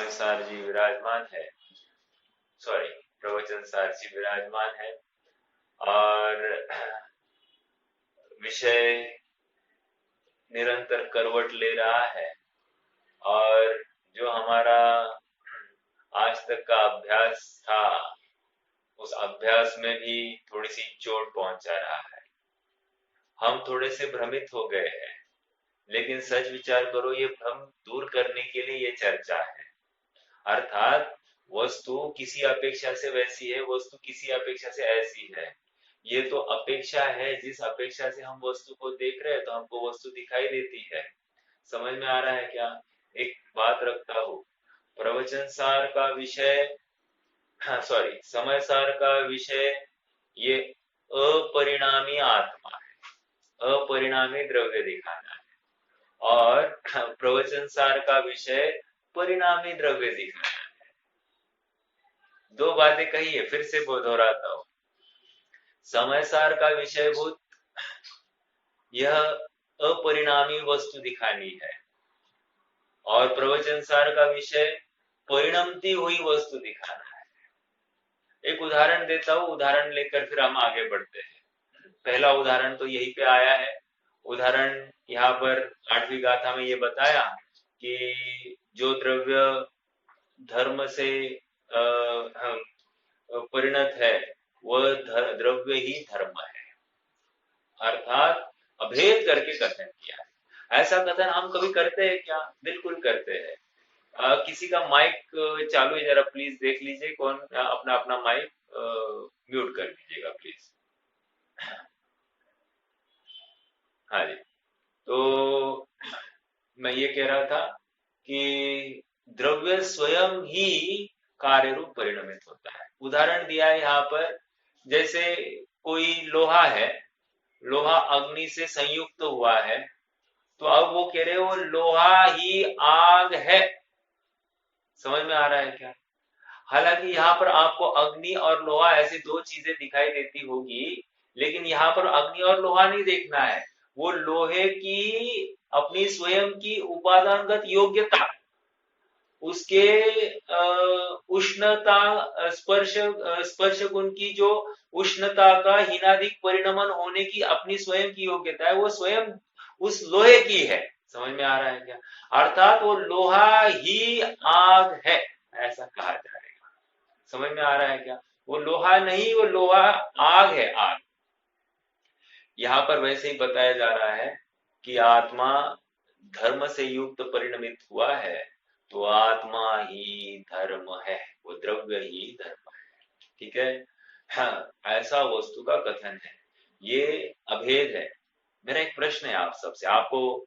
समय सार जी विराजमान है, सॉरी प्रवचन सार जी विराजमान है। और विषय निरंतर करवट ले रहा है, और जो हमारा आज तक का अभ्यास था उस अभ्यास में भी थोड़ी सी चोट पहुंचा रहा है। हम थोड़े से भ्रमित हो गए हैं, लेकिन सच विचार करो, ये भ्रम दूर करने के लिए ये चर्चा है। अर्थात वस्तु किसी अपेक्षा से वैसी है, वस्तु किसी अपेक्षा से ऐसी है। ये तो अपेक्षा है, जिस अपेक्षा से हम वस्तु को देख रहे हैं तो हमको वस्तु दिखाई देती है। समझ में आ रहा है क्या? एक बात रखता हूँ, प्रवचन सार का विषय, हाँ सॉरी, समय सार का विषय ये अपरिणामी आत्मा है, अपरिणामी द्रव्य दिखाना है। और प्रवचन सार का विषय परिणामी द्रव्य दिखाना है। दो बातें कही है, फिर से दोहराता हूं। समय सार का विषयभूत यह अपरिणामी वस्तु दिखानी है, और प्रवचन सार का विषय परिणमती हुई वस्तु दिखाना है। एक उदाहरण देता हूं, उदाहरण लेकर फिर हम आगे बढ़ते हैं। पहला उदाहरण तो यहीं पे आया है। उदाहरण यहाँ पर 8वीं गाथा में ये बताया कि जो द्रव्य धर्म से परिणत है वह द्रव्य ही धर्म है, अर्थात अभेद करके कथन किया है। ऐसा कथन हम कभी करते हैं क्या? बिल्कुल करते हैं। किसी का माइक चालू है, जरा प्लीज देख लीजिए, कौन अपना अपना माइक म्यूट कर लीजिएगा प्लीज। हाँ जी। तो मैं ये कह रहा था कि द्रव्य स्वयं ही कार्य रूप परिणमित होता है। उदाहरण दिया है यहाँ पर, जैसे कोई लोहा है, लोहा अग्नि से संयुक्त हुआ है, तो अब वो कह रहे हो लोहा ही आग है। समझ में आ रहा है क्या? हालांकि यहाँ पर आपको अग्नि और लोहा ऐसी दो चीजें दिखाई देती होगी, लेकिन यहाँ पर अग्नि और लोहा नहीं देखना है। वो लोहे की अपनी स्वयं की उपादानगत योग्यता, उसके उष्णता, स्पर्श गुण की जो उष्णता का हीनादिक परिणमन होने की अपनी स्वयं की योग्यता है, वो स्वयं उस लोहे की है। समझ में आ रहा है क्या? अर्थात वो लोहा ही आग है, ऐसा कहा जाएगा। समझ में आ रहा है क्या? वो लोहा नहीं, वो लोहा आग है, आग। यहाँ पर वैसे ही बताया जा रहा है कि आत्मा धर्म से युक्त परिणमित हुआ है, तो आत्मा ही धर्म है, वो द्रव्य ही धर्म है। ठीक है? हाँ, ऐसा वस्तु का कथन है, ये अभेद है। मेरा एक प्रश्न है आप सबसे, आपको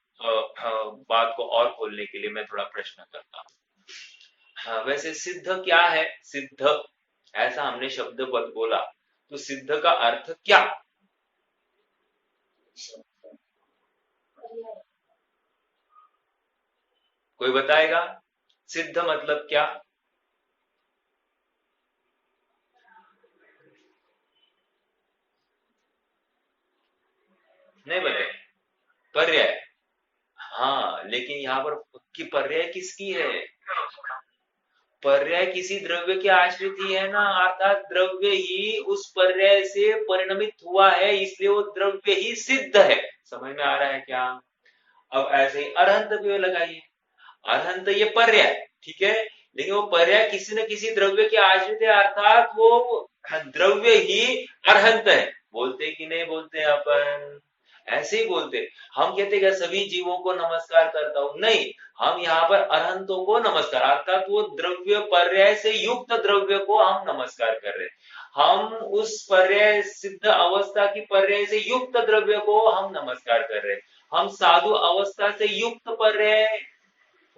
बात को और खोलने के लिए मैं थोड़ा प्रश्न करता हूँ। हाँ, वैसे सिद्ध क्या है? सिद्ध, ऐसा हमने शब्द बोला, तो सिद्ध का अर्थ क्या? कोई बताएगा? सिद्ध मतलब क्या? नहीं बताए? पर्याय। हाँ, लेकिन यहाँ पर की पर्याय किसकी है? पर्याय किसी द्रव्य के आश्रित ही है ना, अर्थात द्रव्य ही उस पर्याय से परिणमित हुआ है, इसलिए वो द्रव्य ही सिद्ध है। समझ में आ रहा है क्या? अब ऐसे ही अरहंत भी लगाइए। अरहंत ये पर्याय, ठीक है, लेकिन वो पर्याय किसी न किसी द्रव्य के आश्रित है, अर्थात वो द्रव्य ही अरहंत है। बोलते कि नहीं बोलते अपन? ऐसे ही बोलते। हम कहते क्या सभी जीवों को नमस्कार करता हूं? नहीं, हम यहाँ पर अरहंतों को नमस्कार, अर्थात वो द्रव्य पर्याय से युक्त द्रव्य को हम नमस्कार कर रहे हैं। हम उस पर्याय सिद्ध अवस्था की पर्याय से युक्त द्रव्य को हम नमस्कार कर रहे हैं। हम साधु अवस्था से युक्त पर्याय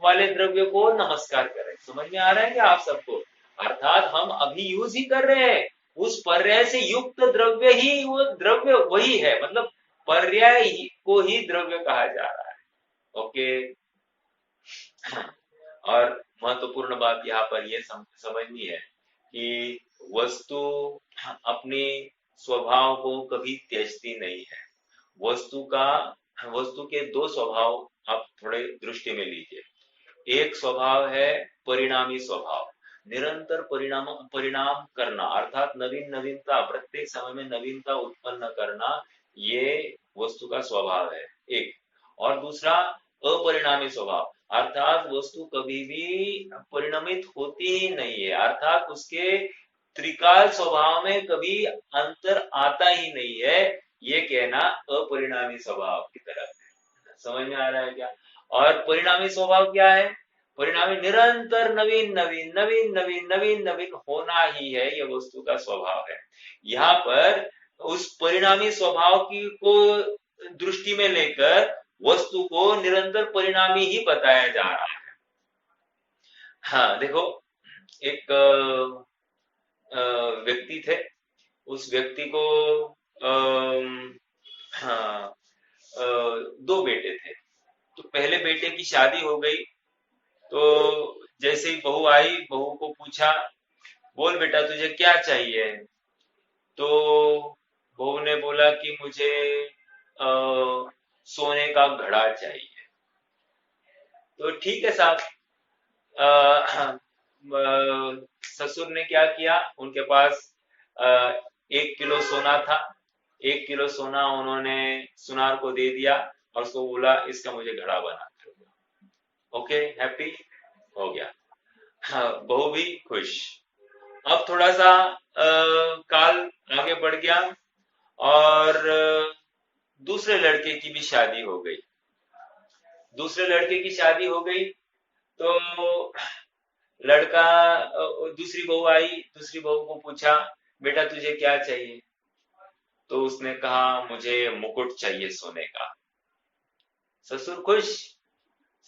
वाले द्रव्य को नमस्कार करें। समझ में आ रहा है क्या आप सबको? अर्थात हम अभी यूज ही कर रहे हैं, उस पर्याय से युक्त द्रव्य ही वो द्रव्य वही है, मतलब पर्याय को ही द्रव्य कहा जा रहा है। ओके। और महत्वपूर्ण बात यहाँ पर यह समझनी है कि वस्तु अपने स्वभाव को कभी त्यजती नहीं है। वस्तु का, वस्तु के दो स्वभाव आप थोड़े दृष्टि में लीजिए। एक स्वभाव है परिणामी स्वभाव, निरंतर परिणाम करना, अर्थात नवीन नवीनता, प्रत्येक समय में नवीनता उत्पन्न करना, ये वस्तु का स्वभाव है एक। और दूसरा अपरिणामी स्वभाव, अर्थात वस्तु कभी भी परिणमित होती ही नहीं है, अर्थात उसके त्रिकाल स्वभाव में कभी अंतर आता ही नहीं है, ये कहना अपरिणामी स्वभाव की तरफ है। समझ में आ रहा है क्या? और परिणामी स्वभाव क्या है? परिणामी निरंतर नवीन नवीन नवीन नवीन नवीन नवीन होना ही है, ये वस्तु का स्वभाव है। यहाँ पर उस परिणामी स्वभाव की को दृष्टि में लेकर वस्तु को निरंतर परिणामी ही बताया जा रहा है। हाँ देखो, एक व्यक्ति थे, उस व्यक्ति को हाँ, दो बेटे थे। तो पहले बेटे की शादी हो गई, तो जैसे ही बहू आई, बहू को पूछा, बोल बेटा तुझे क्या चाहिए? तो बहू ने बोला कि मुझे सोने का घड़ा चाहिए। तो ठीक है साहब, ससुर ने क्या किया, उनके पास 1 किलो सोना था, 1 किलो सोना उन्होंने सुनार को दे दिया और उसको बोला इसका मुझे घड़ा बना कर दो। ओके, हैप्पी हो गया। हाँ, बहू भी खुश। अब थोड़ा सा काल आगे बढ़ गया और दूसरे लड़के की भी शादी हो गई। दूसरे लड़के की शादी हो गई तो लड़का, दूसरी बहू आई, दूसरी बहू को पूछा बेटा तुझे क्या चाहिए? तो उसने कहा मुझे मुकुट चाहिए सोने का। ससुर खुश।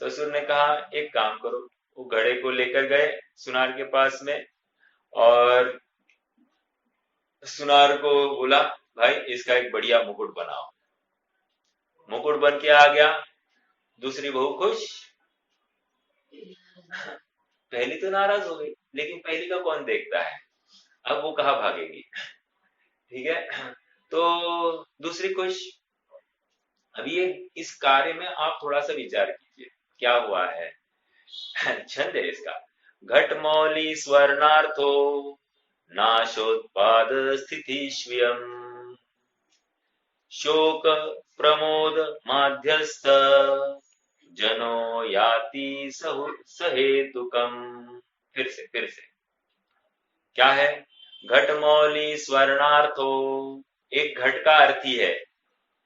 ससुर ने कहा एक काम करो, वो घड़े को लेकर गए सुनार के पास में और सुनार को बोला भाई इसका एक बढ़िया मुकुट बनाओ। मुकुट बन के आ गया। दूसरी बहू खुश। पहली तो नाराज हो गई, लेकिन पहली का कौन देखता है, अब वो कहाँ भागेगी। ठीक है, तो दूसरी खुश। अब ये इस कार्य में आप थोड़ा सा विचार कीजिए क्या हुआ है। छंद है इसका, घटमौली स्वर्णार्थो नाशोत्पाद स्थिति स्वयं शोक प्रमोद माध्यस्थ जनो याति सहेतुकम। फिर से क्या है? घटमौली स्वर्णार्थो, एक घट का अर्थी है,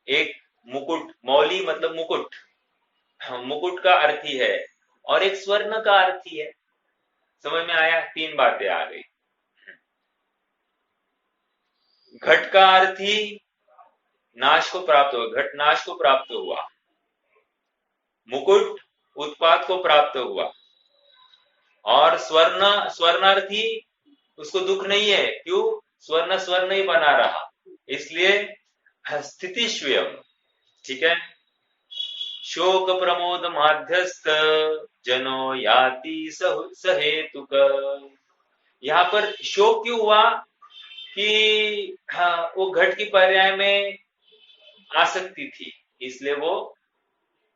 एक मुकुट, मौली मतलब मुकुट, मुकुट का अर्थी है, और एक स्वर्ण का अर्थी है। समझ में आया? तीन बातें आ गई। घट का अर्थी नाश को प्राप्त हुआ, घट नाश को प्राप्त हुआ, मुकुट उत्पाद को प्राप्त हुआ, और स्वर्णार्थी उसको दुख नहीं है, क्यों? स्वर्ण स्वर्ण ही बना रहा, इसलिए स्थिति स्वयं। ठीक है, शोक प्रमोद माध्यस्थ जनो याति सहेतुक। यहाँ पर शोक क्यों हुआ कि हाँ, वो घट की पर्याय में आसक्ति थी, इसलिए वो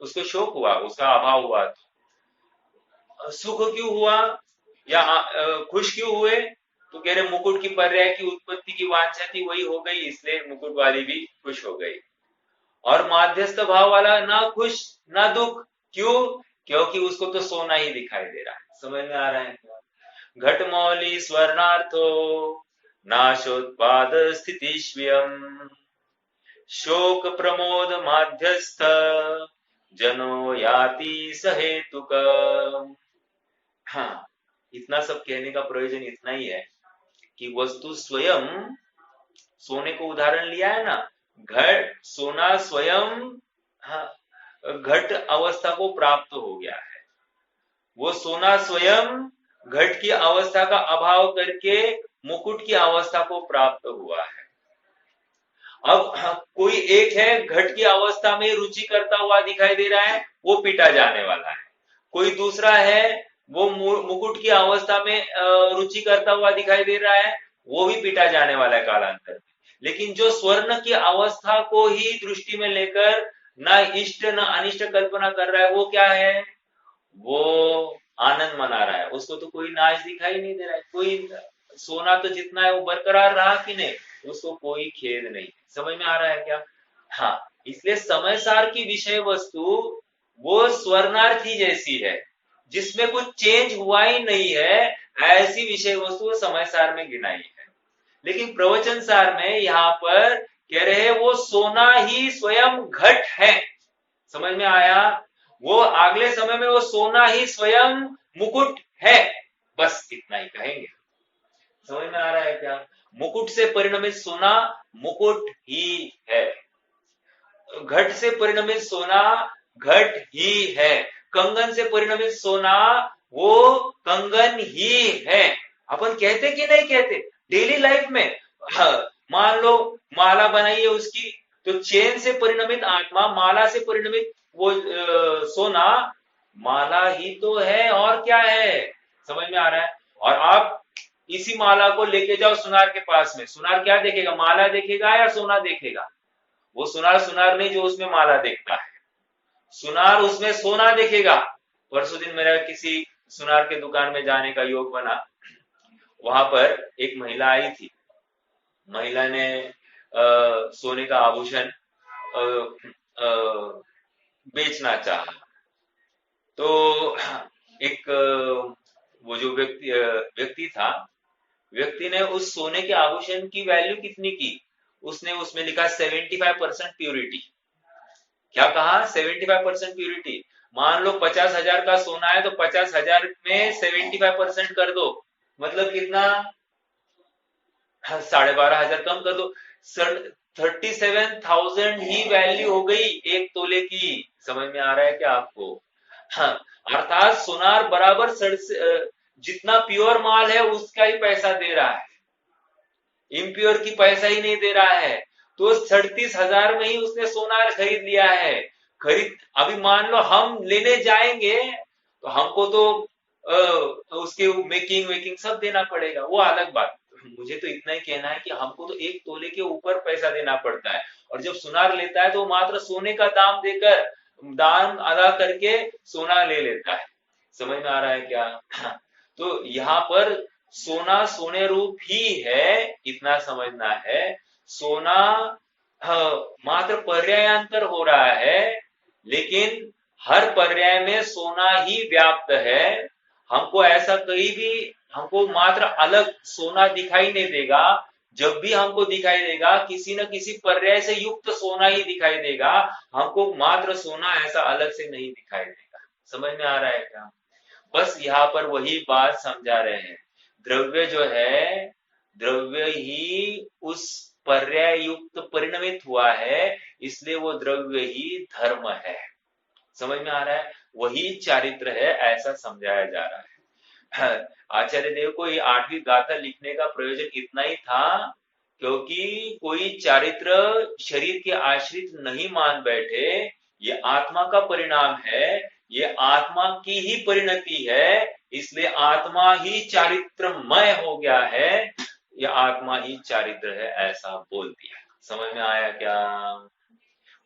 उसको शोक हुआ, उसका अभाव हुआ। सुख क्यों हुआ या खुश क्यों हुए? तो कह रहे मुकुट की पर्याय की उत्पत्ति की वांछा थी, वही हो गई, इसलिए मुकुट वाली भी खुश हो गई। और माध्यस्थ भाव वाला ना खुश ना दुख, क्यों? क्योंकि उसको तो सोना ही दिखाई दे रहा है। समझ में आ रहा है? घटमौली स्वर्णार्थो नाशोत्पाद स्थिति स्वयं शोक प्रमोद माध्यस्थ जनो याति सहेतुक। हाँ, इतना सब कहने का प्रयोजन इतना ही है कि वस्तु स्वयं, सोने को उदाहरण लिया है ना, घट सोना स्वयं, हाँ, घट अवस्था को प्राप्त हो गया है। वो सोना स्वयं घट की अवस्था का अभाव करके मुकुट की अवस्था को प्राप्त हुआ है। अब कोई एक है घट की अवस्था में रुचि करता हुआ दिखाई दे रहा है, वो पीटा जाने वाला है। कोई दूसरा है वो मुकुट की अवस्था में रुचि करता हुआ दिखाई दे रहा है, वो भी पीटा जाने वाला है कालांतर में। लेकिन जो स्वर्ण की अवस्था को ही दृष्टि में लेकर न इष्ट न अनिष्ट कल्पना कर रहा है, वो क्या है? वो आनंद मना रहा है, उसको तो कोई नाच दिखाई नहीं दे रहा है, कोई सोना तो जितना है वो बरकरार रहा कि नहीं, उसको कोई खेद नहीं। समझ में आ रहा है क्या? हाँ, इसलिए समय सार की विषय वस्तु वो स्वर्णार्थी जैसी है, जिसमें कुछ चेंज हुआ ही नहीं है, ऐसी विषय वस्तु समय सार में गिनाई है। लेकिन प्रवचन सार में यहाँ पर कह रहे हैं वो सोना ही स्वयं घट है। समझ में आया? वो अगले समय में वो सोना ही स्वयं मुकुट है। बस इतना ही कहेंगे। समझ में आ रहा है क्या? मुकुट से परिणमित सोना मुकुट ही है, घट से परिणमित सोना घट ही है, कंगन से परिणमित सोना वो कंगन ही है। अपन कहते कि नहीं कहते डेली लाइफ में? हाँ, मान लो माला बनाई है उसकी, तो चेन से परिणमित आत्मा, माला से परिणमित वो सोना माला ही तो है, और क्या है? समझ में आ रहा है? और आप इसी माला को लेके जाओ सुनार के पास में, सुनार क्या देखेगा? माला देखेगा या सोना देखेगा? वो सुनार सुनार नहीं जो उसमें माला देखता है, सुनार उसमें सोना देखेगा। परसों दिन मेरा किसी सुनार के दुकान में जाने का योग बना। वहां पर एक महिला आई थी। महिला ने सोने का आभूषण अ, अ, बेचना चाहा। तो एक वो जो व्यक्ति था, व्यक्ति ने उस सोने के आभूषण की वैल्यू कितनी की, उसने उसमें लिखा 75% प्योरिटी। क्या कहा? 75% प्यूरिटी। मान लो 50,000 का सोना है तो 50,000 में 75% कर दो, मतलब कितना? 12,500 कम कर दो, 37,000 ही वैल्यू हो गई एक तोले की। समझ में आ रहा है क्या आपको? हाँ, अर्थात सोनार बराबर जितना प्योर माल है उसका ही पैसा दे रहा है, इम्प्योर की पैसा ही नहीं दे रहा है। तो 37,000 में ही उसने सोना खरीद लिया है। खरीद अभी मान लो हम लेने जाएंगे तो हमको तो उसके मेकिंग वेकिंग सब देना पड़ेगा, वो अलग बात। मुझे तो इतना ही कहना है कि हमको तो एक तोले के ऊपर पैसा देना पड़ता है, और जब सुनार लेता है तो मात्र सोने का दाम देकर, दाम अदा करके सोना ले लेता है। समझ में आ रहा है क्या? तो यहाँ पर सोना सोने रूप ही है, इतना समझना है। सोना मात्र पर्यायांतर हो रहा है, लेकिन हर पर्याय में सोना ही व्याप्त है। हमको ऐसा कहीं भी हमको मात्र अलग सोना दिखाई नहीं देगा। जब भी हमको दिखाई देगा किसी न किसी पर्याय से युक्त सोना ही दिखाई देगा, हमको मात्र सोना ऐसा अलग से नहीं दिखाई देगा। समझ में आ रहा है क्या? बस यहाँ पर वही बात समझा रहे हैं। द्रव्य जो है, द्रव्य ही उस पर्याय युक्त परिणमित हुआ है, इसलिए वो द्रव्य ही धर्म है। समझ में आ रहा है? वही चारित्र है, ऐसा समझाया जा रहा है। आचार्य देव को ये 8वीं गाथा लिखने का प्रयोजन इतना ही था, क्योंकि कोई चारित्र शरीर के आश्रित नहीं मान बैठे, ये आत्मा का परिणाम है, ये आत्मा की ही परिणति है, इसलिए आत्मा ही चारित्रमय हो गया है, ये आत्मा ही चारित्र है, ऐसा बोल दिया। समझ में आया क्या?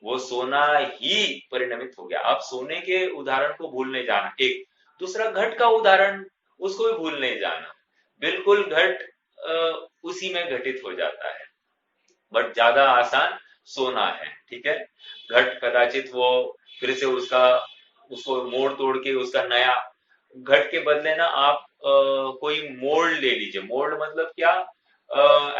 वो सोना ही परिणमित हो गया। आप सोने के उदाहरण को भूल नहीं जाना। एक दूसरा घट का उदाहरण, उसको भी भूल नहीं जाना। बिल्कुल घट उसी में घटित हो जाता है, बट ज्यादा आसान सोना है। ठीक है, घट कदाचित वो फिर से उसका उसको मोड़ तोड़ के उसका नया घट के बदले ना आप कोई मोल्ड ले लीजिए। मोल्ड मतलब क्या?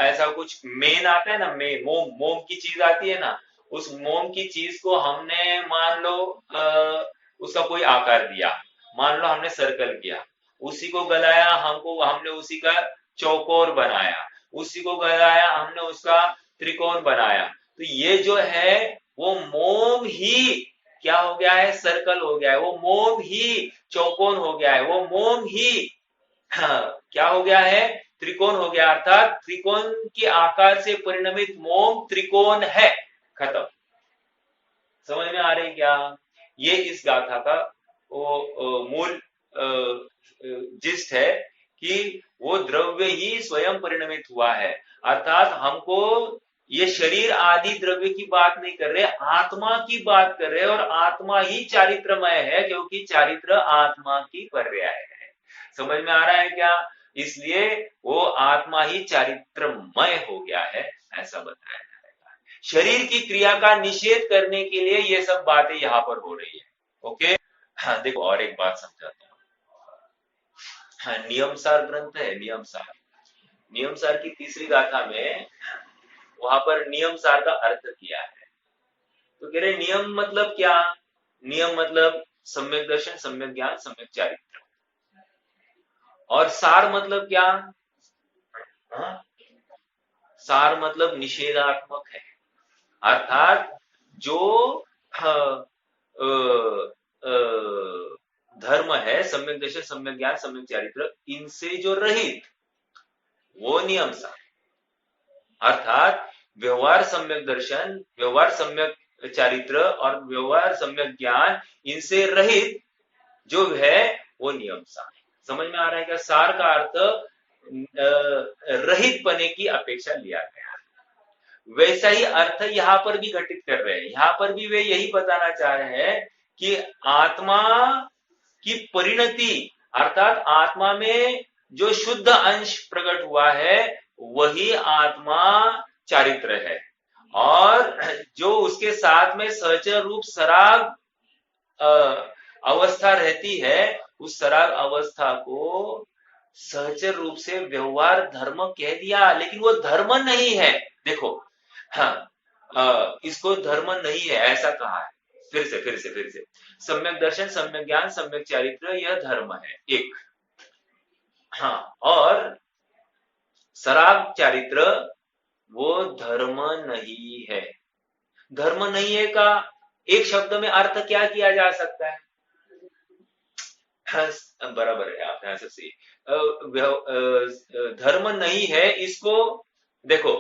ऐसा कुछ मेन आता है ना, मेन मोम, मोम की चीज आती है ना, उस मोम की चीज को हमने मान लो उसका कोई आकार दिया, मान लो हमने सर्कल किया, उसी को गलाया, हमको हमने उसी का चौकोर बनाया, उसी को गलाया हमने उसका त्रिकोण बनाया। तो ये जो है वो मोम ही क्या हो गया है? सर्कल हो गया है। वो मोम ही चौकोन हो गया है। वो मोम ही क्या हो गया है? त्रिकोण हो गया। अर्थात त्रिकोण के आकार से परिणमित मोम त्रिकोण है। खत्म। समझ में आ रही क्या? ये इस गाथा का वो मूल जिस्ट है कि वो द्रव्य ही स्वयं परिणमित हुआ है। अर्थात हमको ये शरीर आदि द्रव्य की बात नहीं कर रहे, आत्मा की बात कर रहे, और आत्मा ही चारित्रमय है क्योंकि चारित्र आत्मा की पर्याय है। समझ में आ रहा है क्या? इसलिए वो आत्मा ही चारित्रमय हो गया है, ऐसा बताया जाएगा। शरीर की क्रिया का निषेध करने के लिए ये सब बातें यहां पर हो रही है। ओके, हाँ देखो और एक बात समझाता हूँ। हाँ, नियमसार ग्रंथ है, नियमसार, नियमसार की तीसरी गाथा में वहां पर नियमसार का अर्थ किया है। तो कह रहे नियम मतलब क्या? नियम मतलब सम्यक दर्शन, सम्यक ज्ञान, सम्यक चारित्र। और सार मतलब क्या? हाँ? सार मतलब निषेधात्मक है, अर्थात जो हाँ, अ, अ, धर्म है, सम्यक दर्शन, सम्यक ज्ञान, सम्यक चारित्र, इनसे जो रहित, वो नियम सार। अर्थात व्यवहार सम्यक दर्शन, व्यवहार सम्यक चारित्र और व्यवहार सम्यक ज्ञान, इनसे रहित जो है वो नियम सार। समझ में आ रहा है क्या? सार का अर्थ रहित पने की अपेक्षा लिया गया। वैसा ही अर्थ यहां पर भी घटित कर रहे हैं। यहां पर भी वे यही बताना चाह रहे हैं कि आत्मा की परिणति, अर्थात आत्मा में जो शुद्ध अंश प्रकट हुआ है वही आत्मा चारित्र है, और जो उसके साथ में सहचर रूप सराग अवस्था रहती है, उस सराग अवस्था को सहचर रूप से व्यवहार धर्म कह दिया, लेकिन वो धर्म नहीं है। देखो, हाँ, इसको धर्म नहीं है ऐसा कहा है। फिर से सम्यक दर्शन, सम्यक ज्ञान, सम्यक चारित्र, यह धर्म है एक। हाँ, और सराग चारित्र वो धर्म नहीं है। धर्म नहीं है का एक शब्द में अर्थ क्या किया जा सकता है? बराबर है, आपने आंसर सही। धर्म नहीं है, इसको देखो,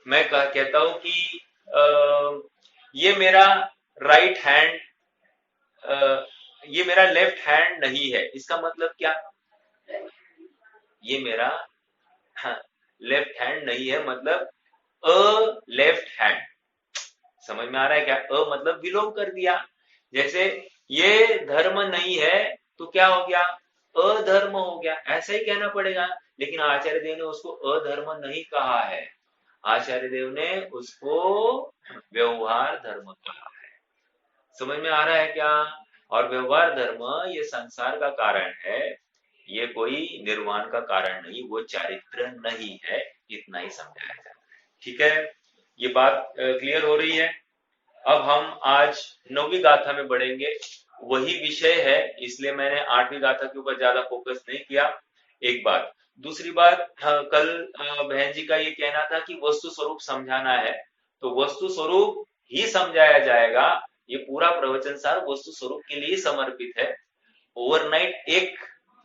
मैं कहता हूं कि ये मेरा राइट हैंड, ये मेरा लेफ्ट हैंड नहीं है, इसका मतलब क्या? ये मेरा लेफ्ट हैंड नहीं है, मतलब अ लेफ्ट हैंड। समझ में आ रहा है क्या? अ मतलब बिलोंग कर दिया। जैसे ये धर्म नहीं है तो क्या हो गया? अधर्म हो गया, ऐसा ही कहना पड़ेगा। लेकिन आचार्य देव ने उसको अधर्म नहीं कहा है, आचार्य देव ने उसको व्यवहार धर्म कहा है। समझ में आ रहा है क्या? और व्यवहार धर्म ये संसार का कारण है, ये कोई निर्वाण का कारण नहीं, वो चारित्र नहीं है, इतना ही समझाया जाता है। ठीक है, ये बात क्लियर हो रही है। अब हम आज 9वीं गाथा में बढ़ेंगे, वही विषय है, इसलिए मैंने 8वीं गाथा के ऊपर ज्यादा फोकस नहीं किया। एक बात, दूसरी बात, कल बहन जी का ये कहना था कि वस्तु स्वरूप समझाना है, तो वस्तु स्वरूप ही समझाया जाएगा। ये पूरा प्रवचन सार वस्तु स्वरूप के लिए समर्पित है। ओवरनाइट एक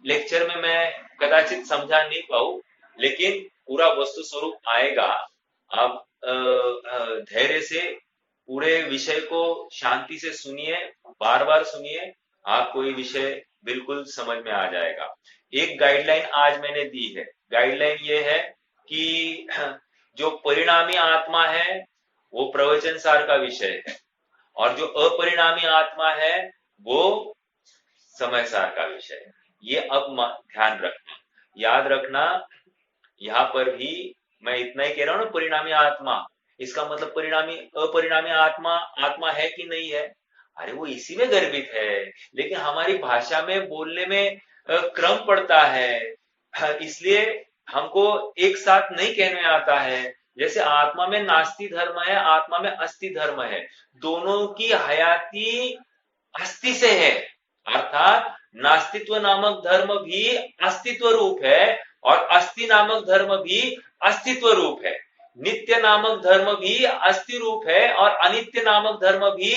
लेक्चर में मैं कदाचित समझा नहीं पाऊं, लेकिन पूरा वस्तु स्वरूप आएगा। आप धैर्य से पूरे विषय को शांति से सुनिए, बार बार सुनिए, आपको ये विषय बिल्कुल समझ में आ जाएगा। एक गाइडलाइन आज मैंने दी है, गाइडलाइन ये है कि जो परिणामी आत्मा है वो प्रवचन सार का विषय है, और जो अपरिणामी आत्मा है वो समय सार का विषय है। ये अब ध्यान रखना, याद रखना। यहां पर भी मैं इतना ही कह रहा हूं ना, परिणामी आत्मा, इसका मतलब परिणामी अपरिणामी आत्मा आत्मा है कि नहीं है? अरे वो इसी में गर्भित है, लेकिन हमारी भाषा में बोलने में क्रम पड़ता है, इसलिए हमको एक साथ नहीं कहने आता है। जैसे आत्मा में नास्ति धर्म है, आत्मा में अस्ति धर्म है, दोनों की हयाती अस्थि से है, अर्थात नास्तित्व नामक धर्म भी अस्तित्व रूप है, और अस्थि नामक धर्म भी अस्तित्व रूप है। नित्य नामक धर्म भी अस्थि रूप है, और अनित्य नामक धर्म भी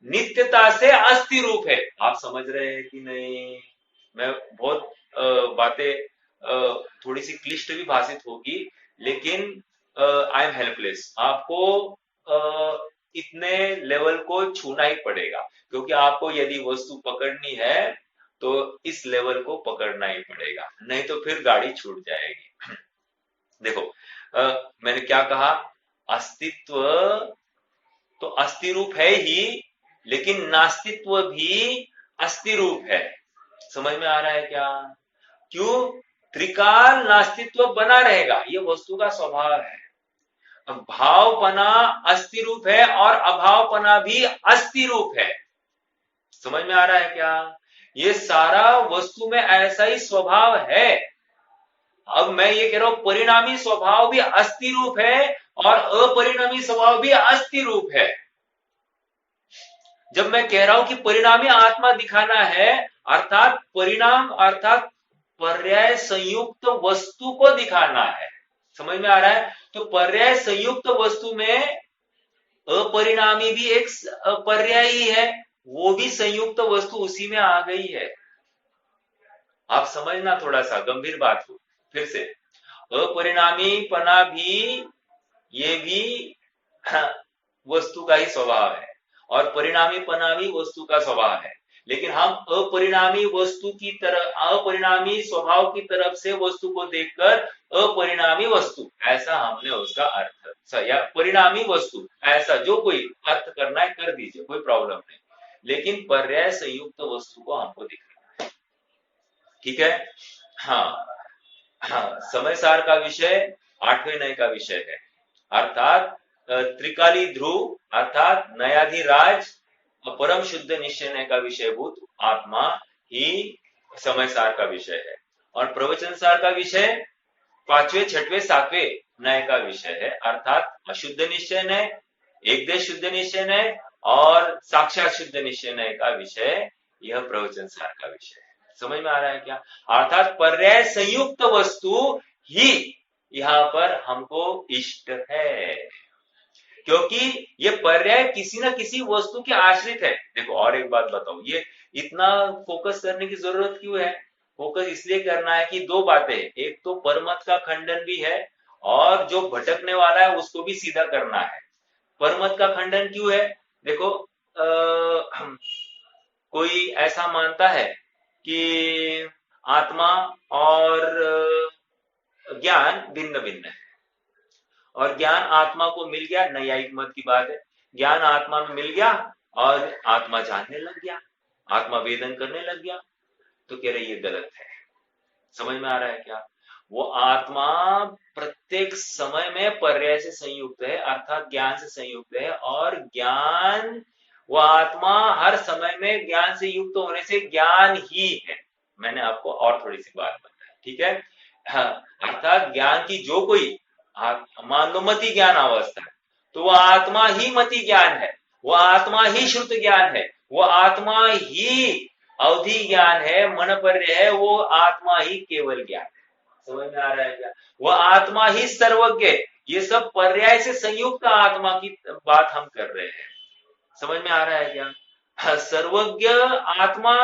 नित्यता से अस्थि रूप है। आप समझ रहे हैं कि नहीं? मैं बहुत बातें थोड़ी सी क्लिष्ट भी भाषित होगी, लेकिन आई एम हेल्पलेस। आपको इतने लेवल को छूना ही पड़ेगा, क्योंकि आपको यदि वस्तु पकड़नी है तो इस लेवल को पकड़ना ही पड़ेगा, नहीं तो फिर गाड़ी छूट जाएगी। देखो, मैंने क्या कहा, अस्तित्व तो अस्थि रूप है ही, लेकिन नास्तित्व भी अस्थि रूप है। समझ में आ रहा है क्या? क्यों? त्रिकाल नास्तित्व बना रहेगा, ये वस्तु का स्वभाव है। अब भावपना अस्थि रूप है और अभावपना भी अस्थि रूप है। समझ में आ रहा है क्या? ये सारा वस्तु में ऐसा ही स्वभाव है। अब मैं ये कह रहा हूं परिणामी स्वभाव भी अस्थि रूप है और अपरिणामी स्वभाव भी अस्थि रूप है। जब मैं कह रहा हूं कि परिणामी आत्मा दिखाना है, अर्थात परिणाम अर्थात पर्याय संयुक्त वस्तु को दिखाना है। समझ में आ रहा है? तो पर्याय संयुक्त वस्तु में अपरिणामी भी एक पर्यायी है, वो भी संयुक्त वस्तु उसी में आ गई है। आप समझना, थोड़ा सा गंभीर बात हो। फिर से, अपरिणामी पना भी, ये भी वस्तु का ही स्वभाव है और परिणामी पना भी वस्तु का स्वभाव है। लेकिन हम अपरिणामी वस्तु की तरफ, अपरिणामी स्वभाव की तरफ से वस्तु को देखकर अपरिणामी वस्तु ऐसा हमने उसका अर्थ, या परिणामी वस्तु ऐसा जो कोई अर्थ करना है कर दीजिए, कोई प्रॉब्लम नहीं, लेकिन पर्याय संयुक्त वस्तु को हमको दिखाना है। ठीक है? हाँ हाँ, समय सार का विषय 8वें नय का विषय है, अर्थात त्रिकाली ध्रुव अर्थात नयाधिराज परम शुद्ध निश्चय का विषयभूत आत्मा ही समय सार का विषय है। और प्रवचन सार का विषय 5वें 6वें 7वें नय का विषय है, अर्थात अशुद्ध निश्चय नय, एक देश शुद्ध निश्चय नय और साक्षात शुद्ध निश्चय नय का विषय, यह प्रवचन सार का विषय है। समझ में आ रहा है क्या? अर्थात पर्याय संयुक्त वस्तु ही यहां पर हमको इष्ट है, क्योंकि ये पर्याय किसी न किसी वस्तु के आश्रित है। देखो और एक बात बताऊं, ये इतना फोकस करने की जरूरत क्यों है? फोकस इसलिए करना है कि दो बातें, एक तो परमत का खंडन भी है और जो भटकने वाला है उसको भी सीधा करना है। परमत का खंडन क्यों है? देखो कोई ऐसा मानता है कि आत्मा और ज्ञान भिन्न भिन्न है, और ज्ञान आत्मा को मिल गया, नैयायिक मत की बात है, ज्ञान आत्मा में मिल गया और आत्मा जानने लग गया, आत्मा वेदन करने लग गया। तो कह रहे ये गलत है। समझ में आ रहा है क्या? वो आत्मा प्रत्येक समय में पर्याय से संयुक्त है, अर्थात ज्ञान से संयुक्त है, और ज्ञान, वो आत्मा हर समय में ज्ञान से युक्त होने से ज्ञान ही है। मैंने आपको और थोड़ी सी बात बताई, ठीक है? हाँ, अर्थात ज्ञान की जो कोई, मान लो मति ज्ञान अवस्था है, तो वह आत्मा ही मति ज्ञान है, वो आत्मा ही श्रुत ज्ञान है, वो आत्मा ही अवधि ज्ञान है, मनपर्य है, वो आत्मा ही केवल ज्ञान है। समझ में आ रहा है क्या? वह आत्मा ही सर्वज्ञ, ये सब पर्याय से संयुक्त आत्मा की बात हम कर रहे हैं। समझ में आ रहा है क्या? सर्वज्ञ आत्मा,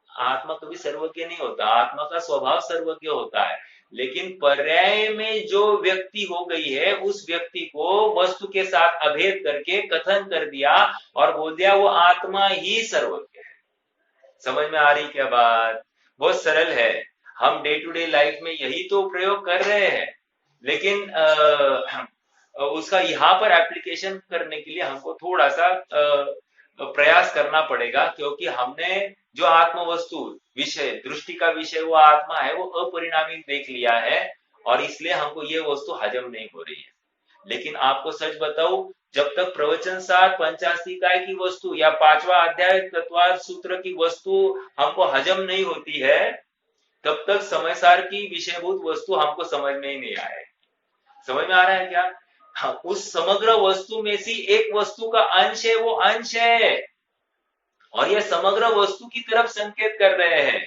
आत्मा कभी सर्वज्ञ नहीं होता, आत्मा का स्वभाव सर्वज्ञ होता है, लेकिन पर्याय में जो व्यक्ति हो गई है उस व्यक्ति को वस्तु के साथ अभेद करके कथन कर दिया और बोल दिया वो आत्मा ही सर्वज्ञ है। समझ में आ रही क्या बात? बहुत सरल है, हम डे टू डे लाइफ में यही तो प्रयोग कर रहे हैं, लेकिन उसका यहाँ पर एप्लीकेशन करने के लिए हमको थोड़ा सा प्रयास करना पड़ेगा, क्योंकि हमने जो आत्म वस्तु विषय, दृष्टि का विषय वो आत्मा है, वो अपरिणामी देख लिया है, और इसलिए हमको ये वस्तु हजम नहीं हो रही है। लेकिन आपको सच बताऊं, जब तक प्रवचन सार 85 इकाई की वस्तु या 5वां अध्याय तत्वार्थ सूत्र की वस्तु हमको हजम नहीं होती है, तब तक समय सार की विषयभूत वस्तु हमको समझ में ही नहीं आए। समझ में आ रहा है क्या? हाँ, उस समग्र वस्तु में से एक वस्तु का अंश है, वो अंश है, और यह समग्र वस्तु की तरफ संकेत कर रहे हैं।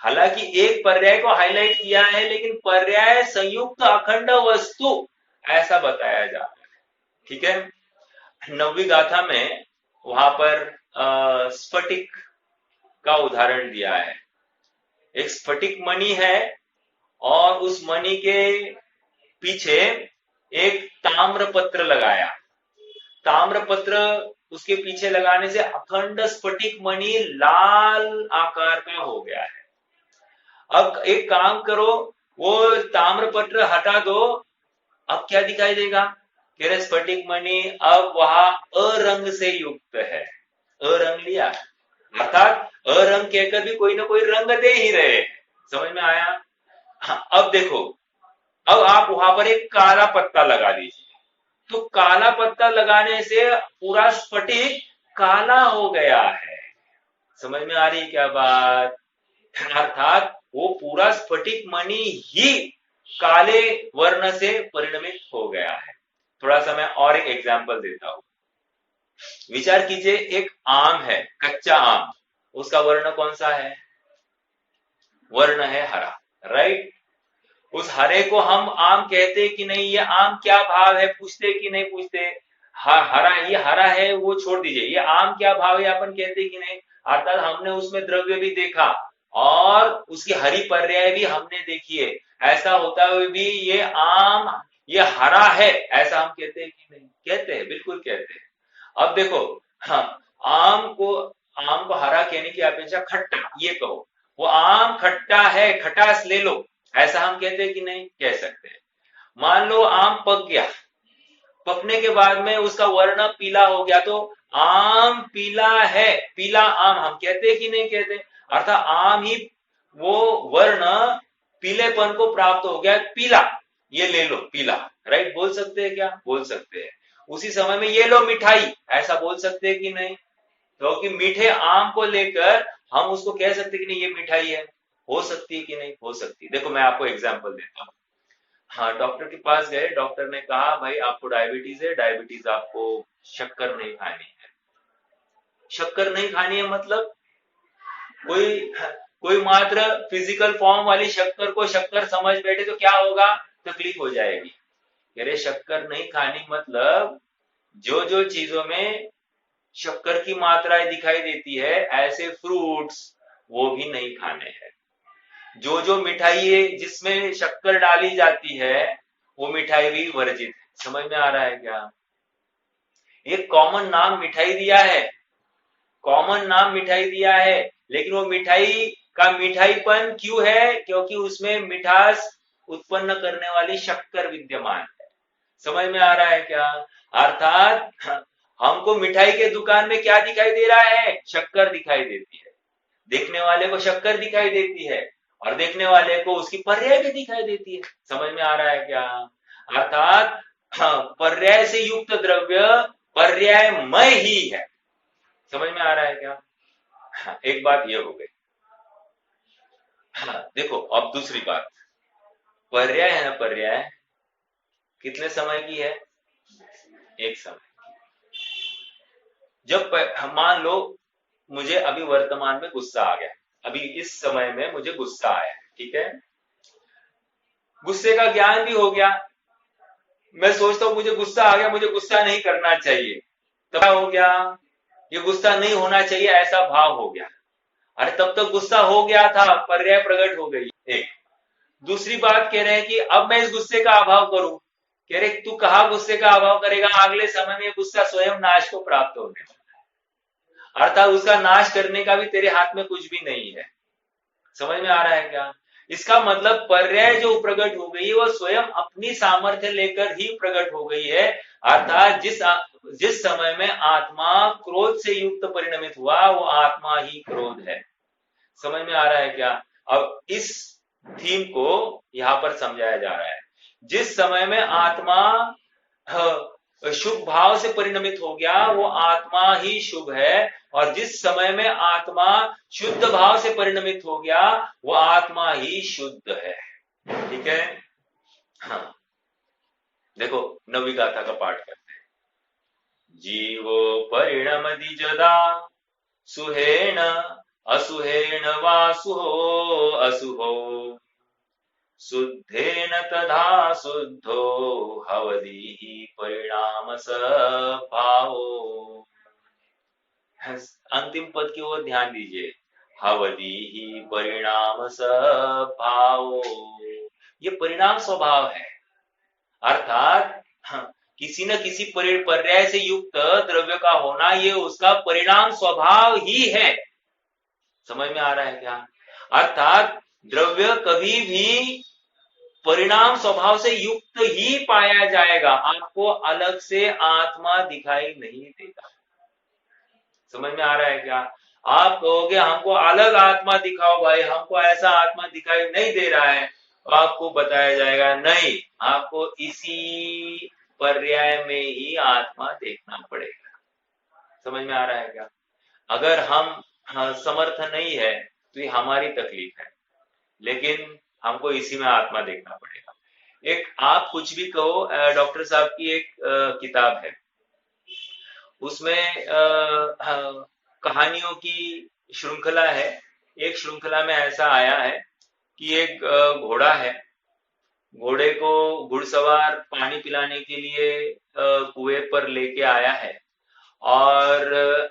हालांकि एक पर्याय को हाईलाइट किया है, लेकिन पर्याय संयुक्त अखंड वस्तु ऐसा बताया जा रहा है। ठीक है? 9वीं गाथा में वहां पर स्फटिक का उदाहरण दिया है। एक स्फटिक मणि है और उस मणि के पीछे एक ताम्रपत्र लगाया, ताम्रपत्र उसके पीछे लगाने से अखंड स्फटिक मणि लाल आकार का हो गया है। अब एक काम करो, वो ताम्रपत्र हटा दो, अब क्या दिखाई देगा? कह रहे स्फटिक मणि अब वहां अरंग से युक्त है। अरंग लिया, अर्थात अरंग कहकर भी कोई ना कोई रंग दे ही रहे। समझ में आया? हाँ, अब देखो, अब आप वहां पर एक काला पत्ता लगा दीजिए, तो काला पत्ता लगाने से पूरा स्फटिक काला हो गया है। समझ में आ रही है क्या बात? अर्थात वो पूरा स्फटिक मणि ही काले वर्ण से परिणमित हो गया है। थोड़ा सा मैं और एक एग्जांपल देता हूं। विचार कीजिए, एक आम है, कच्चा आम, उसका वर्ण कौन सा है? वर्ण है हरा, राइट? उस हरे को हम आम कहते कि नहीं? ये आम क्या भाव है पूछते कि नहीं पूछते? हरा, ये हरा है वो छोड़ दीजिए, ये आम क्या भाव है अपन कहते कि नहीं? अर्थात हमने उसमें द्रव्य भी देखा और उसकी हरी पर्याय भी हमने देखी है। ऐसा होता हुए भी ये आम, ये हरा है, ऐसा हम कहते हैं कि नहीं? कहते हैं, बिल्कुल कहते हैं। अब देखो, हाँ, आम को हरा कहने की अपेक्षा खट्टा ये कहो, वो आम खट्टा है, खटास ले लो, ऐसा हम कहते हैं कि नहीं? कह सकते हैं। मान लो आम पक गया, पकने के बाद में उसका वर्ण पीला हो गया, तो आम पीला है, पीला आम हम कहते हैं कि नहीं कहते? अर्थात आम ही वो वर्ण पीलेपन को प्राप्त हो गया, पीला, ये ले लो पीला, राइट? बोल सकते हैं क्या? बोल सकते हैं। उसी समय में ये लो मिठाई, ऐसा बोल सकते हैं कि नहीं? क्योंकि मीठे आम को लेकर हम उसको कह सकते कि नहीं ये मिठाई है। हो सकती है कि नहीं? हो सकती है। देखो मैं आपको एग्जांपल देता हूँ। हाँ, डॉक्टर के पास गए, डॉक्टर ने कहा भाई आपको डायबिटीज है, डायबिटीज आपको शक्कर नहीं खानी है। शक्कर नहीं खानी है मतलब कोई कोई मात्र फिजिकल फॉर्म वाली शक्कर को शक्कर समझ बैठे तो क्या होगा? तकलीफ हो जाएगी। अरे शक्कर नहीं खानी मतलब जो जो चीजों में शक्कर की मात्राएं दिखाई देती है, ऐसे फ्रूट्स वो भी नहीं खाने हैं। जो जो मिठाई है जिसमें शक्कर डाली जाती है वो मिठाई भी वर्जित है। समझ में आ रहा है क्या? एक कॉमन नाम मिठाई दिया है, कॉमन नाम मिठाई दिया है, लेकिन वो मिठाई का मिठाईपन क्यों है? क्योंकि उसमें मिठास उत्पन्न करने वाली शक्कर विद्यमान है। समझ में आ रहा है क्या? अर्थात हमको मिठाई के दुकान में क्या दिखाई दे रहा है? शक्कर दिखाई देती है। देखने वाले को शक्कर दिखाई देती है और देखने वाले को उसकी पर्याय भी दिखाई देती है। समझ में आ रहा है क्या? अर्थात पर्याय से युक्त द्रव्य पर्यायमय ही है। समझ में आ रहा है क्या? एक बात ये हो गई। देखो अब दूसरी बात, पर्याय है ना, पर्याय कितने समय की है? एक समय। जब मान लो मुझे अभी वर्तमान में गुस्सा आ गया, अभी इस समय में मुझे गुस्सा आया, ठीक है? गुस्से का ज्ञान भी हो गया, मैं सोचता हूं मुझे गुस्सा आ गया, मुझे गुस्सा नहीं करना चाहिए, तो क्या हो गया? ये गुस्सा नहीं होना चाहिए ऐसा भाव हो गया। अरे तब तक गुस्सा हो गया था, पर्याय प्रकट हो गई। एक दूसरी बात कह रहे हैं कि अब मैं इस गुस्से का अभाव करूं, कह रहे तू कहा गुस्से का अभाव करेगा, अगले समय में गुस्सा स्वयं नाश को प्राप्त होने वाला है। अर्थात उसका नाश करने का भी तेरे हाथ में कुछ भी नहीं है। समझ में आ रहा है क्या? इसका मतलब पर्याय जो प्रकट हो गई है वो स्वयं अपनी सामर्थ्य लेकर ही प्रकट हो गई है। अर्थात जिस समय में आत्मा क्रोध से युक्त परिणमित हुआ वो आत्मा ही क्रोध है। समझ में आ रहा है क्या? अब इस थीम को यहां पर समझाया जा रहा है। जिस समय में आत्मा शुभ भाव से परिणमित हो गया वो आत्मा ही शुभ है, और जिस समय में आत्मा शुद्ध भाव से परिणमित हो गया वो आत्मा ही शुद्ध है। ठीक है? हाँ, देखो नवी गाथा का पाठ करते हैं। जीवो परिणमति जदा सुहेण असुहेण वासुहो असुहो शुद्धेन तथा शुद्धो हवदी परिणाम भावो। अंतिम पद की ओर ध्यान दीजिए, हवदी ही परिणाम भावो, ये परिणाम स्वभाव है। अर्थात किसी न किसी पर्याय से युक्त द्रव्य का होना ये उसका परिणाम स्वभाव ही है। समझ में आ रहा है क्या? अर्थात द्रव्य कभी भी परिणाम स्वभाव से युक्त ही पाया जाएगा, आपको अलग से आत्मा दिखाई नहीं देगा। समझ में आ रहा है क्या? आप कहोगे हमको अलग आत्मा दिखाओ भाई, हमको ऐसा आत्मा दिखाई नहीं दे रहा है, तो आपको बताया जाएगा नहीं, आपको इसी पर्याय में ही आत्मा देखना पड़ेगा। समझ में आ रहा है क्या? अगर हम समर्थ नहीं है तो ये हमारी तकलीफ है, लेकिन हमको इसी में आत्मा देखना पड़ेगा। एक आप कुछ भी कहो, डॉक्टर साहब की एक किताब है, उसमें कहानियों की श्रृंखला है। एक श्रृंखला में ऐसा आया है कि एक घोड़ा है, घोड़े को घुड़सवार पानी पिलाने के लिए कुएं पर लेके आया है, और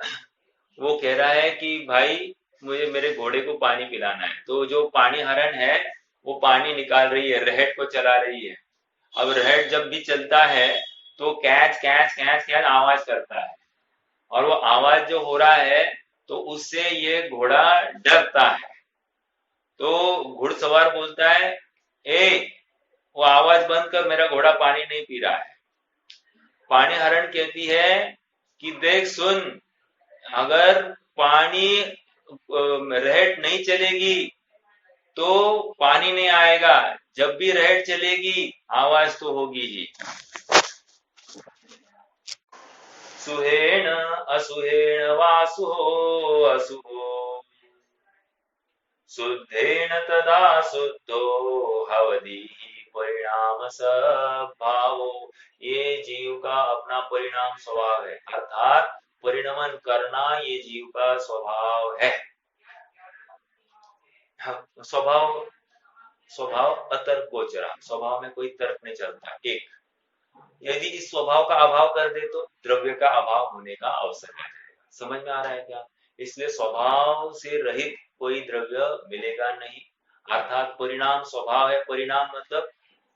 वो कह रहा है कि भाई मुझे मेरे घोड़े को पानी पिलाना है। तो जो पानी हरण है वो पानी निकाल रही है, रहट को चला रही है। अब रहट जब भी चलता है तो कैच कैच कैच कैच आवाज करता है, और वो आवाज जो हो रहा है तो उससे ये घोड़ा डरता है। तो घुड़सवार बोलता है, ए वो आवाज बंद कर, मेरा घोड़ा पानी नहीं पी रहा है। पानी हरण कहती है कि देख सुन, अगर पानी रहट नहीं चलेगी तो पानी नहीं आएगा, जब भी रहट चलेगी आवाज तो होगी ही। सुहेण असुहेण वासुहो असुहो, शुद्धेन तदा शुद्धो हवदी परिणाम स्वभावो। ये जीव का अपना परिणाम स्वभाव है, अर्थात परिणमन करना ये जीव का स्वभाव है। स्वभाव स्वभाव अतर्क गोचरा, स्वभाव में कोई तर्क नहीं चलता। एक, यदि इस स्वभाव का अभाव कर दे तो द्रव्य का अभाव होने का अवसर है। समझ में आ रहा है क्या? इसलिए स्वभाव से रहित कोई द्रव्य मिलेगा नहीं, अर्थात परिणाम स्वभाव है। परिणाम मतलब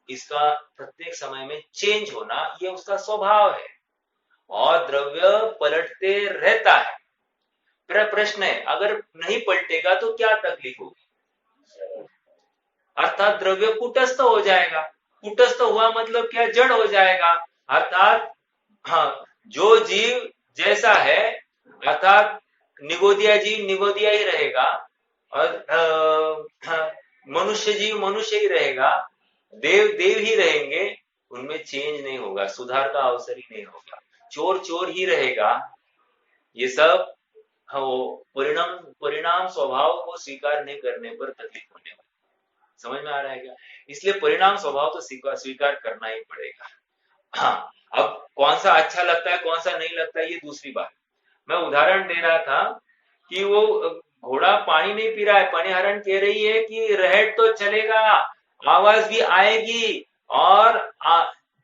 इसका प्रत्येक समय में चेंज होना, ये उसका स्वभाव है, और द्रव्य पलटते रहता है। प्रश्न है, अगर नहीं पलटेगा तो क्या तकलीफ होगी? अर्थात द्रव्य कुटस्थ हो जाएगा। कुटस्थ हुआ मतलब क्या? जड़ हो जाएगा। अर्थात हाँ, जो जीव जैसा है, अर्थात निगोदिया जीव निगोदिया ही रहेगा, और मनुष्य जीव मनुष्य ही रहेगा, देव देव ही रहेंगे, उनमें चेंज नहीं होगा, सुधार का अवसर ही नहीं होगा, चोर चोर ही रहेगा। ये सब परिणाम परिणाम स्वभाव को स्वीकार नहीं करने पर तकलीफ होने वाली। समझ में आ रहा है क्या? इसलिए परिणाम स्वभाव तो स्वीकार करना ही पड़ेगा। हाँ, अब कौन सा अच्छा लगता है कौन सा नहीं लगता है ये दूसरी बात। मैं उदाहरण दे रहा था कि वो घोड़ा पानी नहीं पी रहा है, पानीहरण कह रही है कि रहट तो चलेगा, आवाज भी आएगी, और